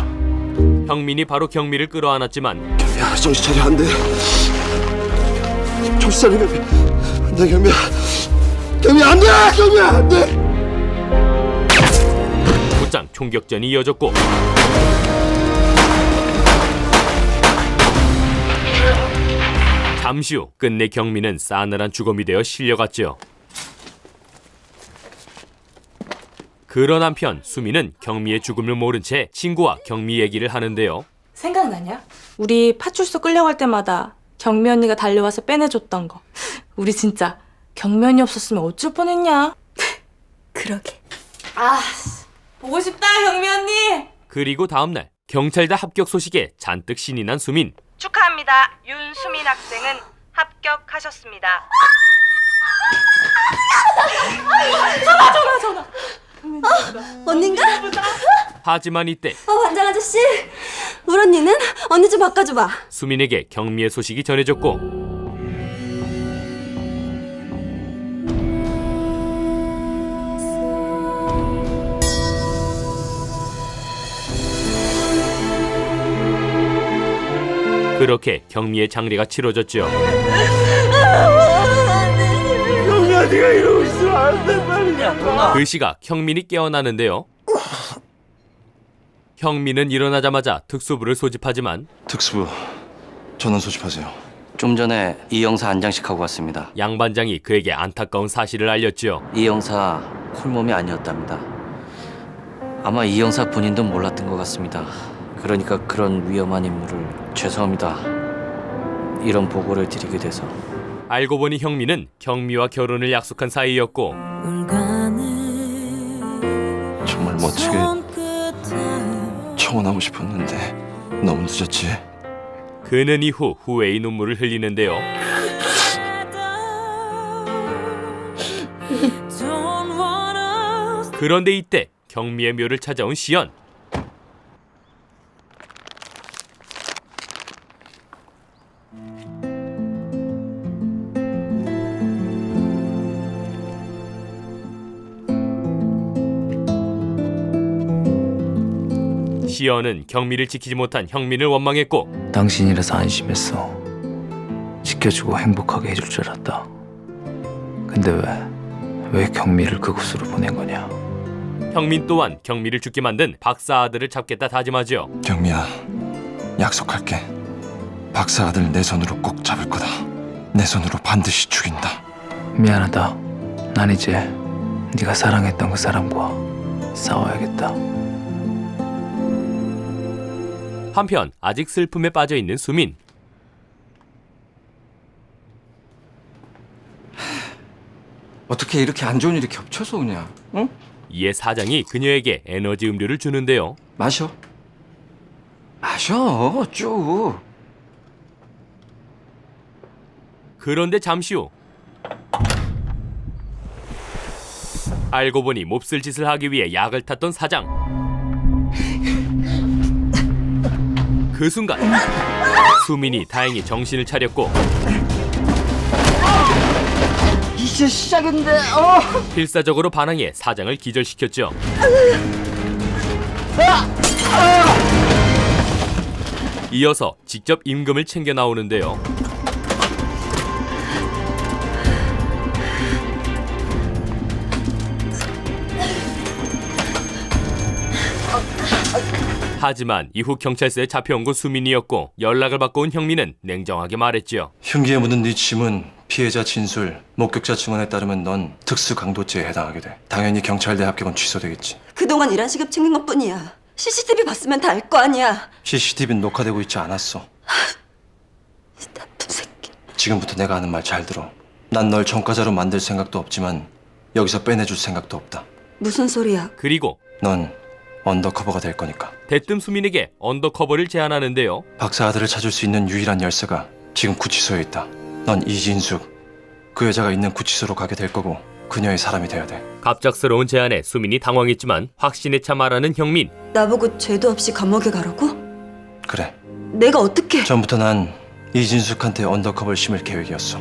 형민이 바로 경미를 끌어안았지만 경미야, 정신 차려. 안 돼. 정신 차려, 경미. 안 돼, 경미야. 경미야, 안 돼! 경미야, 안 돼! 곧장 총격전이 이어졌고 잠시 후 끝내 경미는 싸늘한 주검이 되어 실려갔죠. 그런 한편 수미는 경미의 죽음을 모른 채 친구와 경미 얘기를 하는데요. 생각나냐? 우리 파출소 끌려갈 때마다 경미 언니가 달려와서 빼내줬던 거. 우리 진짜 경미 언니 없었으면 어쩔 뻔했냐? 그러게. 아, 보고 싶다 경미 언니. 그리고 다음날 경찰대 합격 소식에 잔뜩 신이 난 수민. 축하합니다. 윤수민 학생은 합격하셨습니다. 전화. 언닌가? 하지만 이때 반장 아저씨! 우리 언니는? 언니 좀 바꿔줘봐. 수민에게 경미의 소식이 전해졌고 그렇게 경미의 장례가 치러졌죠. 경미야, 네가 이러고 있으면 안 된다니까. 그 시각 형민이 깨어나는데요. 형민은 일어나자마자 특수부를 소집하지만 특수부 전원 소집하세요. 좀 전에 이 형사 안장식하고 왔습니다. 양 반장이 그에게 안타까운 사실을 알렸죠. 이 형사 홀몸이 아니었답니다. 아마 이 형사 본인도 몰랐던 것 같습니다. 그러니까 그런 위험한 인물을 죄송합니다. 이런 보고를 드리게 돼서. 알고 보니 형민은 경미와 결혼을 약속한 사이였고 정말 멋지게 청혼하고 싶었는데 너무 늦었지. 그는 이후 후회의 눈물을 흘리는데요. 그런데 이때 경미의 묘를 찾아온 시연. 시연은 경미를 지키지 못한 형민을 원망했고 당신이라서 안심했어. 지켜주고 행복하게 해줄 줄 알았다. 근데 왜 경미를 그곳으로 보낸 거냐? 형민 또한 경미를 죽게 만든 박사 아들을 잡겠다 다짐하죠. 경미야, 약속할게. 박사 아들 내 손으로 꼭 잡을 거다. 내 손으로 반드시 죽인다. 미안하다. 난 이제 네가 사랑했던 그 사람과 싸워야겠다. 한편 아직 슬픔에 빠져있는 수민. 어떻게 이렇게 안 좋은 일이 겹쳐서 오냐? 응? 이에 사장이 그녀에게 에너지 음료를 주는데요. 마셔. 마셔, 쭉. 그런데 잠시 후 알고 보니 몹쓸 짓을 하기 위해 약을 탔던 사장. 그 순간 수민이 다행히 정신을 차렸고 이제 시작인데. 필사적으로 반항해 사장을 기절시켰죠. 이어서 직접 임금을 챙겨 나오는데요. 하지만 이후 경찰서에 잡혀온 건 수민이었고 연락을 받고 온 형민은 냉정하게 말했지요. 흉기에 묻은 네 짐은 피해자 진술, 목격자 증언에 따르면 넌 특수강도죄에 해당하게 돼. 당연히 경찰대 합격은 취소되겠지. 그동안 일한 시급 챙긴 것뿐이야. CCTV 봤으면 다 알 거 아니야. CCTV는 녹화되고 있지 않았어. 나쁜 새끼. 지금부터 내가 하는 말 잘 들어. 난 널 전과자로 만들 생각도 없지만 여기서 빼내줄 생각도 없다. 무슨 소리야? 그리고 넌 언더커버가 될 거니까. 대뜸 수민에게 언더커버를 제안하는데요. 박사 아들을 찾을 수 있는 유일한 열쇠가 지금 구치소에 있다. 넌 이진숙, 그 여자가 있는 구치소로 가게 될 거고 그녀의 사람이 돼야 돼. 갑작스러운 제안에 수민이 당황했지만 확신에 차 말하는 형민. 나보고 죄도 없이 감옥에 가라고? 그래. 내가 어떻게? 전부터 난 이진숙한테 언더커버를 심을 계획이었어.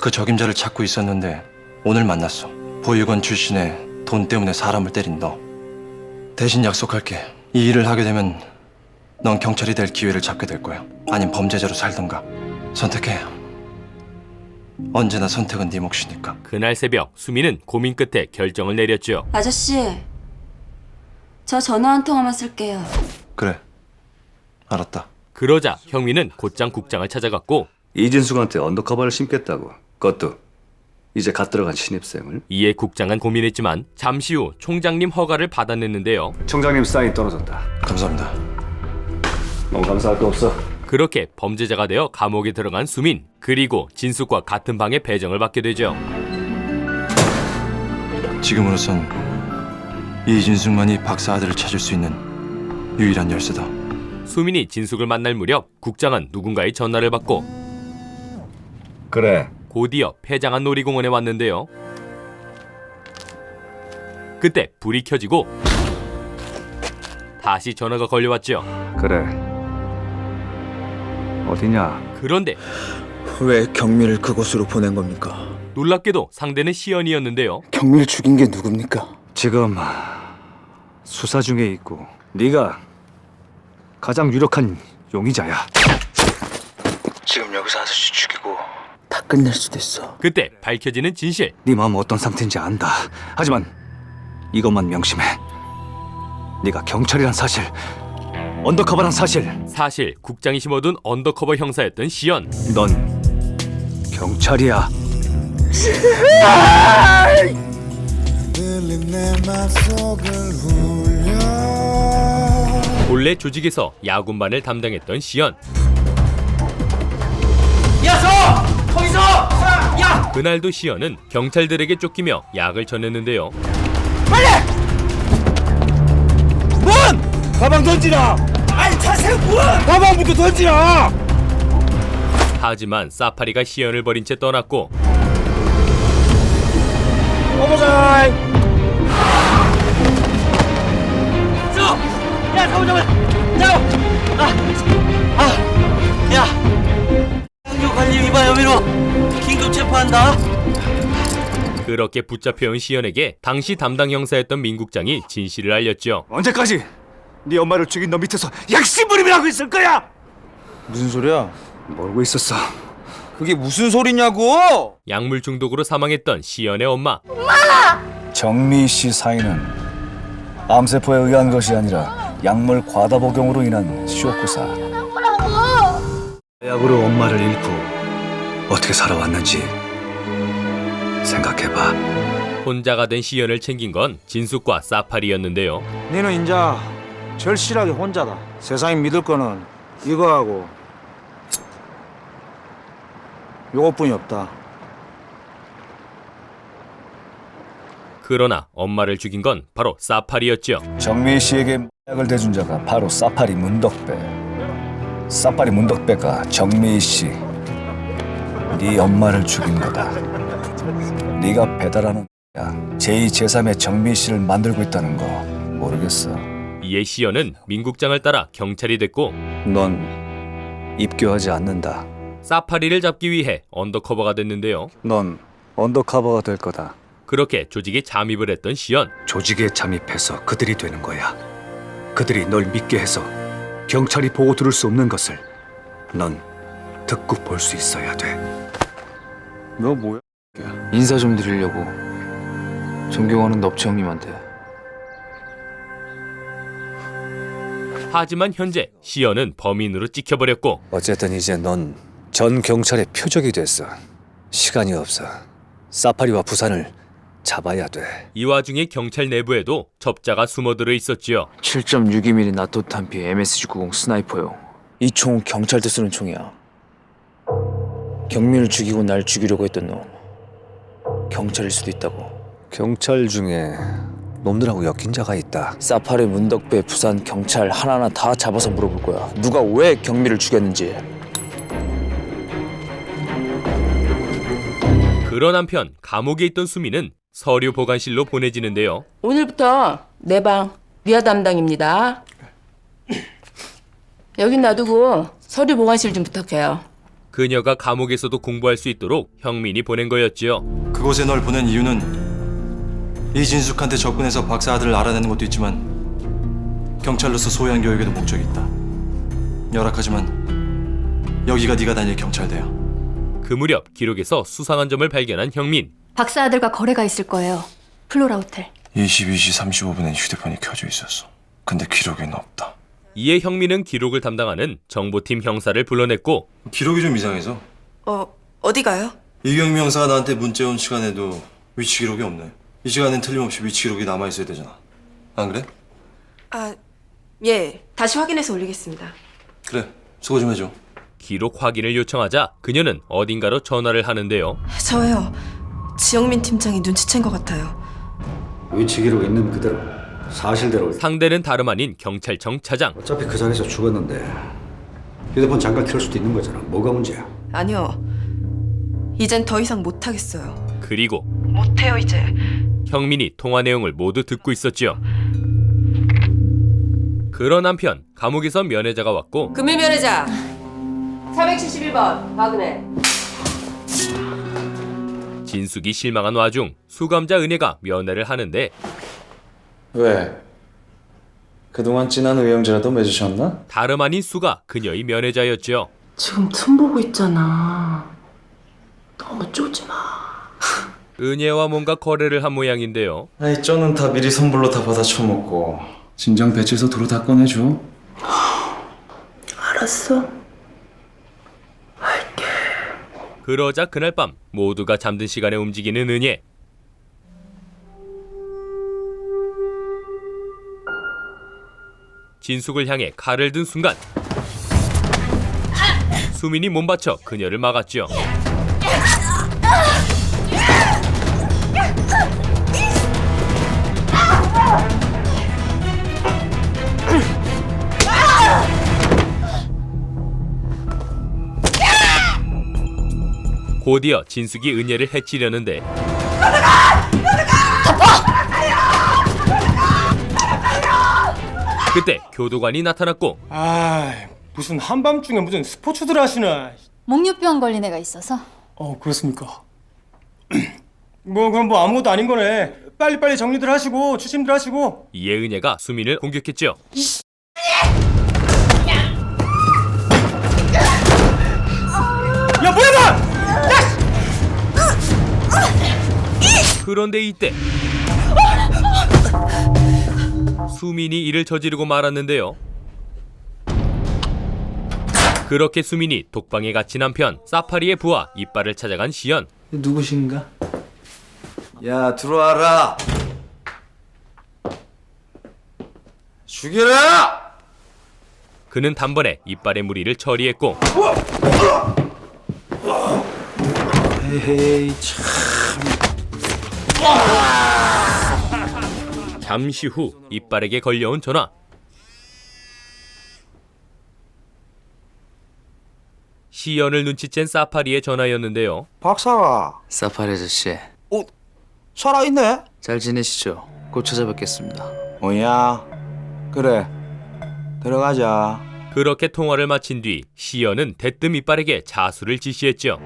그 적임자를 찾고 있었는데 오늘 만났어. 보육원 출신의 돈 때문에 사람을 때린 너. 대신 약속할게. 이 일을 하게 되면 넌 경찰이 될 기회를 잡게 될 거야. 아님 범죄자로 살던가. 선택해. 언제나 선택은 네 몫이니까. 그날 새벽 수민은 고민 끝에 결정을 내렸죠. 아저씨, 저 전화 한 통화만 쓸게요. 그래. 알았다. 그러자 형민은 곧장 국장을 찾아갔고 이진숙한테 언더커버를 심겠다고. 그것도 이제 갓 들어간 신입생을. 이에 국장은 고민했지만 잠시 후 총장님 허가를 받아냈는데요. 총장님 사인 떨어졌다. 감사합니다. 너무 감사할 거 없어. 그렇게 범죄자가 되어 감옥에 들어간 수민. 그리고 진숙과 같은 방에 배정을 받게 되죠. 지금으로선 이진숙만이 박사 아들을 찾을 수 있는 유일한 열쇠다. 수민이 진숙을 만날 무렵 국장은 누군가의 전화를 받고 그래. 곧이어 폐장한 놀이공원에 왔는데요. 그때 불이 켜지고 다시 전화가 걸려왔죠. 그래. 어디냐? 그런데 왜 경미를 그곳으로 보낸 겁니까? 놀랍게도 상대는 시연이었는데요. 경미를 죽인 게 누굽니까? 지금 수사 중에 있고 네가 가장 유력한 용의자야. 지금 여기서 아저씨 죽이고 다 끝낼 수도 있어. 그때 밝혀지는 진실. 네 마음 어떤 상태인지 안다. 하지만 이것만 명심해. 네가 경찰이란 사실, 언더커버란 사실. 사실 국장이 심어둔 언더커버 형사였던 시연. 넌 경찰이야. 본래 조직에서 야군반을 담당했던 시연. 거기서! 야! 그날도 시연은 경찰들에게 쫓기며 약을 전했는데요. 빨리! 문! 가방 던지라! 아니 타세요 문! 가방부터 던지라! 하지만 사파리가 시연을 버린 채 떠났고 어머자! 야 가보자마! 야! 관리 위반 혐의로 긴급 체포한다. 그렇게 붙잡혀온 시연에게 당시 담당 형사였던 민국장이 진실을 알렸죠. 언제까지 네 엄마를 죽인 너 밑에서 약심부림을 하고 있을 거야? 무슨 소리야? 모르고 있었어. 그게 무슨 소리냐고? 약물 중독으로 사망했던 시연의 엄마. 정미 씨 사인은 암세포에 의한 것이 아니라 약물 과다 복용으로 인한 쇼크사. 약으로 엄마를 잃고 어떻게 살아왔는지 생각해봐. 혼자가 된 시연을 챙긴 건 진숙과 사파리였는데요. 너는 인자 절실하게 혼자다. 세상이 믿을 거는 이거하고 요것뿐이 없다. 그러나 엄마를 죽인 건 바로 사파리였죠. 정미 씨에게 약을 대준 자가 바로 사파리 문덕배. 사파리 문덕배가 정미 씨, 네 엄마를 죽인 거다. 네가 배달하는 제2, 제3의 정미 씨를 만들고 있다는 거 모르겠어. 이에 시연은 민국장을 따라 경찰이 됐고 넌 입교하지 않는다. 사파리를 잡기 위해 언더커버가 됐는데요. 넌 언더커버가 될 거다. 그렇게 조직에 잠입을 했던 시연. 조직에 잠입해서 그들이 되는 거야. 그들이 널 믿게 해서 경찰이 보고 들을 수 없는 것을 넌 듣고 볼 수 있어야 돼. 너 뭐야? 인사 좀 드리려고. 존경하는 넙치 형님한테. 하지만 현재 시연은 범인으로 찍혀버렸고 어쨌든 이제 넌 전 경찰의 표적이 됐어. 시간이 없어. 사파리와 부산을 잡아야 돼. 이 와중에 경찰 내부에도 접자가 숨어들어 있었지요. 7.62mm 나토 탄피 MSG-90 스나이퍼요. 이 총은 경찰도 쓰는 총이야. 경민을 죽이고 날 죽이려고 했던 놈. 경찰일 수도 있다고. 경찰 중에 놈들하고 엮인 자가 있다. 사파리, 문덕배, 부산 경찰 하나하나 다 잡아서 물어볼 거야. 누가 왜 경미를 죽였는지. 그런 한편 감옥에 있던 수미는 서류 보관실로 보내지는데요. 오늘부터 내 방 미아 담당입니다. 여긴 놔두고 서류 보관실 좀 부탁해요. 그녀가 감옥에서도 공부할 수 있도록 형민이 보낸 거였지요. 그곳에 널 보낸 이유는 이진숙한테 접근해서 박사 아들을 알아내는 것도 있지만 경찰로서 소양 교육에도 목적이 있다. 열악하지만 여기가 네가 다닐 경찰대야. 그 무렵 기록에서 수상한 점을 발견한 형민. 박사 아들과 거래가 있을 거예요. 플로라 호텔. 22시 35분엔 휴대폰이 켜져 있었어. 근데 기록에는 없다. 이에 형민은 기록을 담당하는 정보팀 형사를 불러냈고 기록이 좀 이상해서. 어디가요? 이경미 형사가 나한테 문자 온 시간에도 위치 기록이 없네. 이 시간엔 틀림없이 위치 기록이 남아있어야 되잖아. 안 그래? 예. 다시 확인해서 올리겠습니다. 그래. 수고 좀 해줘. 기록 확인을 요청하자 그녀는 어딘가로 전화를 하는데요. 저요. 지영민 팀장이 눈치챈 것 같아요. 위치 기록 있는 그대로 사실대로. 상대는 다름 아닌 경찰청 차장. 어차피 그 자리에서 죽었는데 휴대폰 잠깐 켤 수도 있는 거잖아. 뭐가 문제야? 아니요. 이젠 더 이상 못하겠어요. 그리고 못해요 이제. 형민이 통화 내용을 모두 듣고 있었지요. 그런 한편 감옥에서 면회자가 왔고 금일 면회자 471번 박은혜. 진숙이 실망한 와중 수감자 은혜가 면회를 하는데 왜? 그동안 진한 의형제라도 맺으셨나? 다름 아닌 수가 그녀의 면회자였죠. 지금 틈 보고 있잖아. 너무 쪼지 마. 은혜와 뭔가 거래를 한 모양인데요. 아이 쩌는 다 미리 선불로 다 받아 처먹고 진정 배치해서 도로 다 꺼내줘. 알았어. 그러자 그날 밤 모두가 잠든 시간에 움직이는 은혜. 진숙을 향해 칼을 든 순간 수민이 몸받쳐 그녀를 막았죠. 곧이어 진숙이 은혜를 해치려는데 그때 교도관이 나타났고 무슨 한밤중에 무슨 스포츠들 하시나. 목류병 걸린 애가 있어서. 그렇습니까? 그럼 아무것도 아닌 거네. 빨리빨리 정리들 하시고 추심들 하시고. 이에 은혜가 수민을 공격했죠. 야 뭐야 너! 그런데 이때 수민이 이를 저지르고 말았는데요. 그렇게 수민이 독방에 갇힌 한편 사파리의 부하 이빨을 찾아간 시연. 누구신가? 야 들어와라. 죽여라! 그는 단번에 이빨의 무리를 처리했고 헤이 참. 잠시 후 이빨에게 걸려온 전화. 시연을 눈치챈 사파리의 전화였는데요. 박사가 사파리 아저씨 살아있네? 잘 지내시죠? 곧 찾아뵙겠습니다. 뭐야? 그래, 들어가자. 그렇게 통화를 마친 뒤 시연은 대뜸 이빨에게 자수를 지시했죠.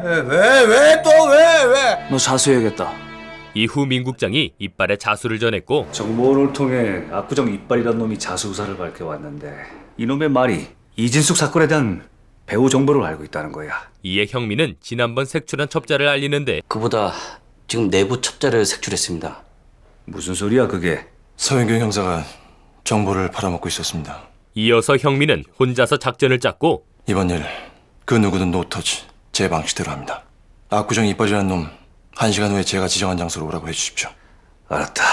왜? 너 자수해야겠다. 이후 민국장이 이빨에 자수를 전했고 정보를 통해 압구정 이빨이란 놈이 자수사를 밝혀왔는데 이놈의 말이 이진숙 사건에 대한 배후 정보를 알고 있다는 거야. 이에 형민은 지난번 색출한 첩자를 알리는데 그보다 지금 내부 첩자를 색출했습니다. 무슨 소리야 그게? 서영경 형사가 정보를 팔아먹고 있었습니다. 이어서 형민은 혼자서 작전을 짰고 이번 일 그 누구든 노터치 제 방식대로 합니다. 압구정 이빨이라는 놈 1시간 후에 제가 지정한 장소로 오라고 해주십시오. 알았다.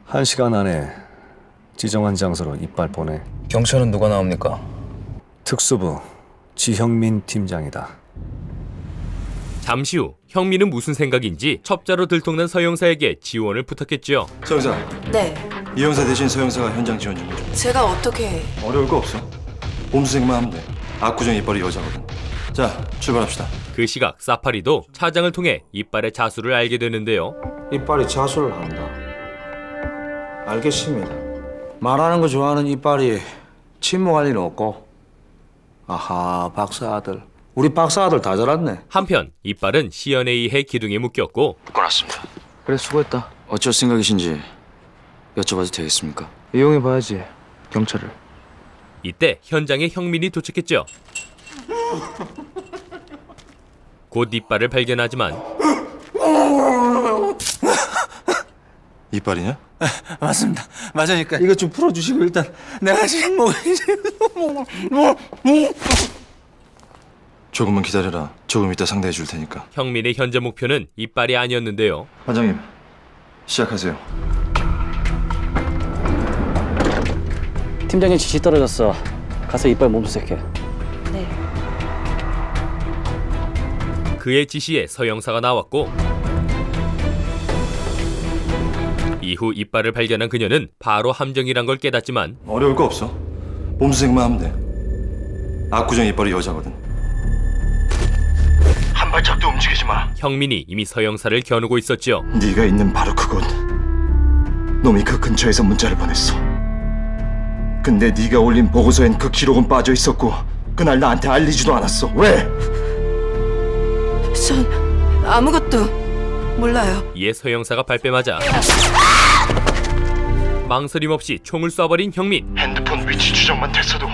1시간 안에 지정한 장소로 이빨 보내. 경찰은 누가 나옵니까? 특수부 지형민 팀장이다. 잠시 후 형민은 무슨 생각인지 첩자로 들통난 서 형사에게 지원을 부탁했죠. 서 형사, 네. 이 형사 대신 서 형사가 현장 지원 좀. 제가 어떻게... 어려울 거 없어. 봄수생만 하면 돼. 압구정 이빨이 여자거든. 자, 출발합시다. 그 시각 사파리도 차장을 통해 이빨의 자수를 알게 되는데요. 이빨이 자수를 한다. 알겠습니다. 말하는 거 좋아하는 이빨이 침묵할 리는 없고. 아하, 박사 아들. 우리 박사 아들 다 자랐네. 한편 이빨은 시연에 의해 기둥에 묶였고 묶어놨습니다. 그래, 수고했다. 어쩔 생각이신지 여쭤봐도 되겠습니까? 이용해봐야지, 경찰을. 이때 현장에 형민이 도착했죠. 곧 이빨을 발견하지만 이빨이냐? 맞습니다. 맞으니까 이거 좀 풀어주시고 일단 내가 지금 조금만 기다려라. 조금 이따 상대해 줄 테니까. 형민의 현재 목표는 이빨이 아니었는데요. 반장님, 시작하세요. 팀장님 지시 떨어졌어. 가서 이빨 몸수색해. 네. 그의 지시에 서 형사가 나왔고 이후 이빨을 발견한 그녀는 바로 함정이란 걸 깨닫지만 어려울 거 없어. 봄수생만 하면 돼. 압구정 이빨이 여자거든. 한 발짝도 움직이지 마. 형민이 이미 서 형사를 겨누고 있었죠. 네가 있는 바로 그곳. 놈이 그 근처에서 문자를 보냈어. 근데 네가 올린 보고서엔 그 기록은 빠져 있었고 그날 나한테 알리지도 않았어. 왜? 전 아무것도 몰라요. 이에 서 형사가 발뺌하자 망설임 없이 총을 쏴버린 형민. 핸드폰 위치 추적만 됐어도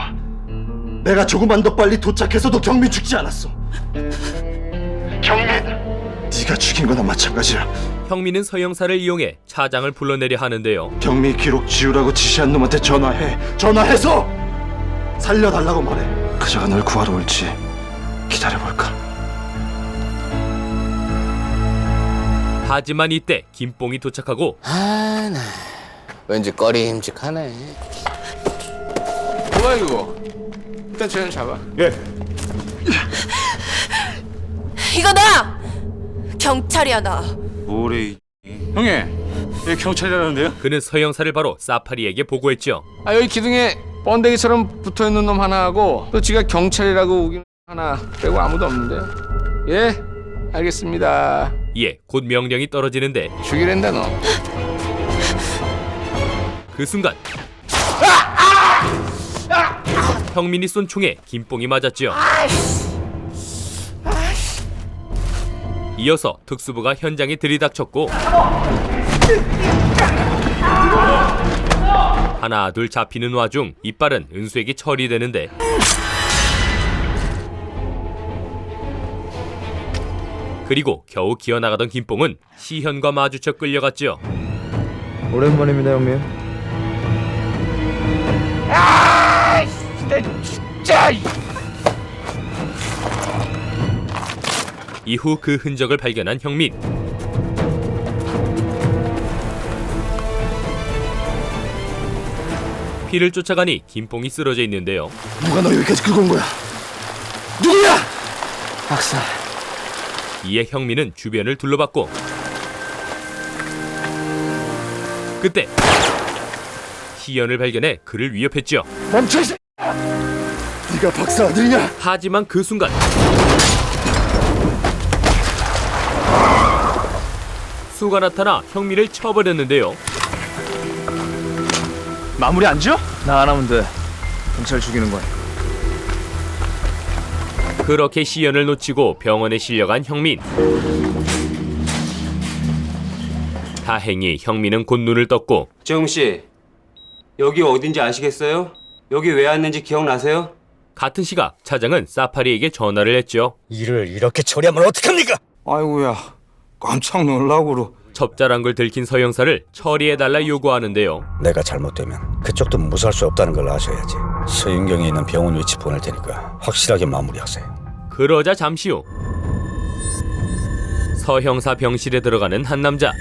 내가 조금만 더 빨리 도착해서도 경민 죽지 않았어. 경민, 네가 죽인 거나 마찬가지야. 형민은 서 형사를 이용해 차장을 불러내려 하는데요. 경미 기록 지우라고 지시한 놈한테 전화해서 살려달라고 말해. 그자가 널 구하러 올지 기다려볼까. 하지만 이때 김뽕이 도착하고 나 왠지 꺼림직하네. 뭐야 이거? 일단 쟤는 잡아. 예. 이거다! 경찰이야 나. 뭐래? 형님, 여기 경찰이라는데요? 그는 서 형사를 바로 사파리에게 보고했죠. 아 여기 기둥에 번데기처럼 붙어있는 놈 하나 하고 또 지가 경찰이라고 우기는 하나 빼고 아무도 없는데. 예, 알겠습니다. 이에 곧 명령이 떨어지는데 죽이랜다 너. 그 순간 형민이 쏜 총에 김뽕이 맞았죠. 이어서 특수부가 현장에 들이닥쳤고 하나 둘 잡히는 와중 이빨은 은수에게 처리되는데 그리고 겨우 기어나가던 김뽕은 시현과 마주쳐 끌려갔죠. 오랜만입니다, 형님. 진짜. 이후 그 흔적을 발견한 형민. 피를 쫓아가니 김뽕이 쓰러져 있는데요. 누가 너 여기까지 끌고 온 거야? 누구야? 박사. 이에 형민은 주변을 둘러봤고 그때 시연을 발견해 그를 위협했죠. 멈춰 이 네가 박사 아들이냐? 하지만 그 순간 수가 나타나 형민을 쳐버렸는데요. 마무리 안 지어? 나 안 하면 돼. 경찰 죽이는 거야. 그렇게 시연을 놓치고 병원에 실려간 형민. 다행히 형민은 곧 눈을 떴고 재웅 씨, 여기 어딘지 아시겠어요? 여기 왜 왔는지 기억나세요? 같은 시각 차장은 사파리에게 전화를 했죠. 일을 이렇게 처리하면 어떡합니까? 아이고야, 깜짝 놀라고로. 적잘한 걸 들킨 서 형사를 처리해달라 요구하는데요. 내가 잘못되면 그쪽도 무사할 수 없다는 걸 아셔야지. 서윤경이 있는 병원 위치 보낼 테니까 확실하게 마무리하세요. 그러자 잠시 후 서 형사 병실에 들어가는 한 남자.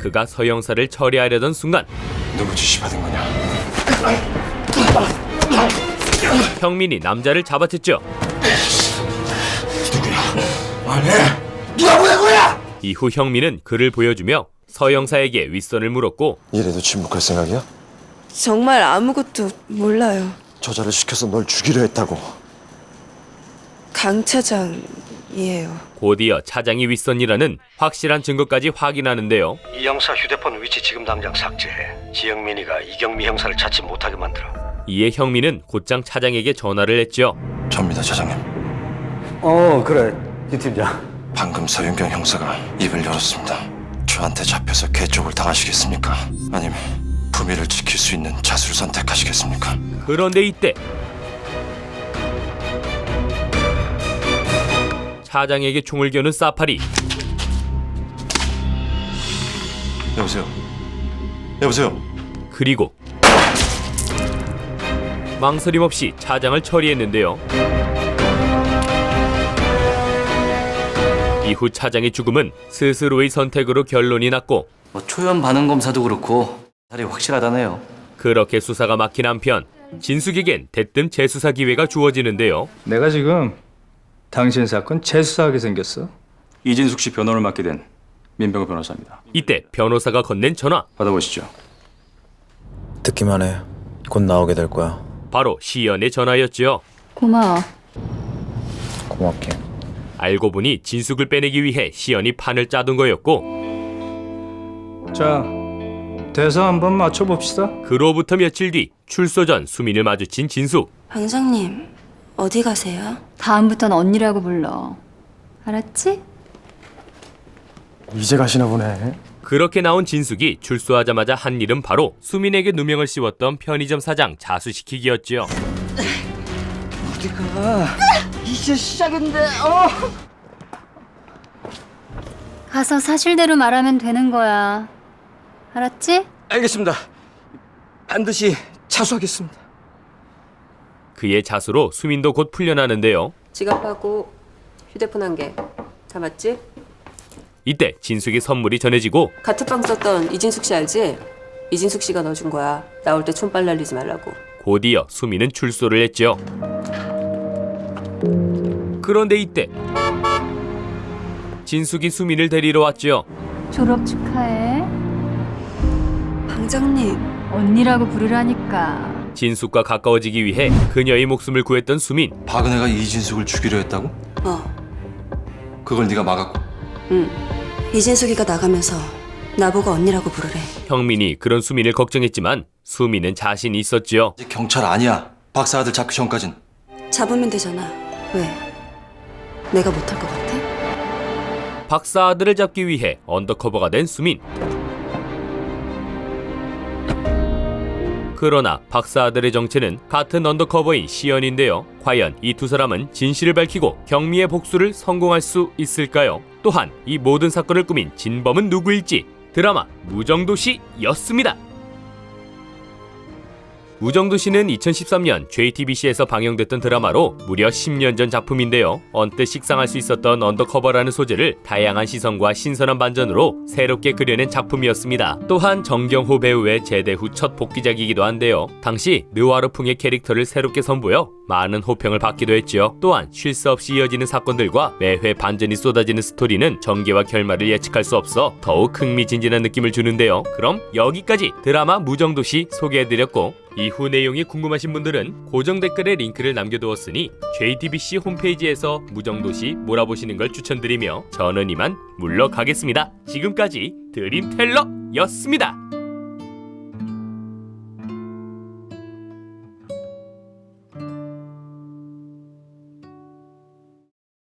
그가 서 형사를 처리하려던 순간 누구 지시 받은 거냐? 형민이 남자를 잡아챘죠. 누가 보낸 거야? 이후 형민은 그를 보여주며 서 형사에게 윗선을 물었고 이래도 침묵할 생각이야? 정말 아무것도 몰라요. 저자를 시켜서 널 죽이려 했다고. 강 차장이에요. 곧이어 차장이 윗선이라는 확실한 증거까지 확인하는데요. 이 형사 휴대폰 위치 지금 당장 삭제해. 지영민이가 이경미 형사를 찾지 못하게 만들어. 이에 형민은 곧장 차장에게 전화를 했죠. 접니다, 차장님. 그래, 이 팀장. 방금 서윤경 형사가 입을 열었습니다. 저한테 잡혀서 개쪽을 당하시겠습니까? 아니면 품위를 지킬 수 있는 자수를 선택하시겠습니까? 그런데 이때 차장에게 총을 겨눈 사파리. 여보세요? 여보세요? 그리고 망설임 없이 차장을 처리했는데요. 이후 차장의 죽음은 스스로의 선택으로 결론이 났고 초연 반응 검사도 그렇고 살이 확실하다네요. 그렇게 수사가 막힌 한편 진숙에겐 대뜸 재수사 기회가 주어지는데요. 내가 지금 당신 사건 재수사하게 생겼어. 이진숙 씨 변호를 맡게 된 민병호 변호사입니다. 이때 변호사가 건넨 전화. 받아보시죠. 듣기만 해. 곧 나오게 될 거야. 바로 시연의 전화였죠. 고마워. 고맙게. 알고 보니 진숙을 빼내기 위해 시연이 판을 짜둔 거였고 자, 대사 한번 맞춰봅시다. 그로부터 며칠 뒤 출소 전 수민을 마주친 진숙. 방장님, 어디 가세요? 다음부턴 언니라고 불러. 알았지? 이제 가시나 보네. 그렇게 나온 진숙이 출소하자마자 한 일은 바로 수민에게 누명을 씌웠던 편의점 사장 자수시키기였죠. 어디가? 이제 시작인데. 가서 사실대로 말하면 되는 거야. 알았지? 알겠습니다. 반드시 자수하겠습니다. 그의 자수로 수민도 곧 풀려나는데요. 지갑하고 휴대폰 1개. 다 맞지? 이때 진숙의 선물이 전해지고 카트빵 썼던 이진숙 씨 알지? 이진숙 씨가 넣어준 거야. 나올 때 촌빨 날리지 말라고. 곧이어 수민은 출소를 했죠. 그런데 이때 진숙이 수민을 데리러 왔죠. 졸업 축하해. 방장님. 언니라고 부르라니까. 진숙과 가까워지기 위해 그녀의 목숨을 구했던 수민. 박은혜가 이진숙을 죽이려 했다고? 그걸 네가 막았고. 응. 이진숙이가 나가면서 나보고 언니라고 부르래. 형민이 그런 수민을 걱정했지만 수민은 자신이 있었죠. 이제 경찰 아니야. 박사 아들 잡기 전까진. 잡으면 되잖아. 왜? 내가 못할 것 같아? 박사 아들을 잡기 위해 언더커버가 된 수민. 그러나 박사 아들의 정체는 같은 언더커버인 시연인데요. 과연 이 두 사람은 진실을 밝히고 경미의 복수를 성공할 수 있을까요? 또한 이 모든 사건을 꾸민 진범은 누구일지 드라마 무정도시였습니다. 무정도시는 2013년 JTBC에서 방영됐던 드라마로 무려 10년 전 작품인데요. 언뜻 식상할 수 있었던 언더커버라는 소재를 다양한 시선과 신선한 반전으로 새롭게 그려낸 작품이었습니다. 또한 정경호 배우의 제대 후 첫 복귀작이기도 한데요. 당시 느와르풍의 캐릭터를 새롭게 선보여 많은 호평을 받기도 했죠. 또한 쉴 새 없이 이어지는 사건들과 매회 반전이 쏟아지는 스토리는 전개와 결말을 예측할 수 없어 더욱 흥미진진한 느낌을 주는데요. 그럼 여기까지 드라마 무정도시 소개해드렸고, 이후 내용이 궁금하신 분들은 고정 댓글에 링크를 남겨두었으니 JTBC 홈페이지에서 무정도시 몰아보시는 걸 추천드리며 저는 이만 물러가겠습니다. 지금까지 드림텔러였습니다.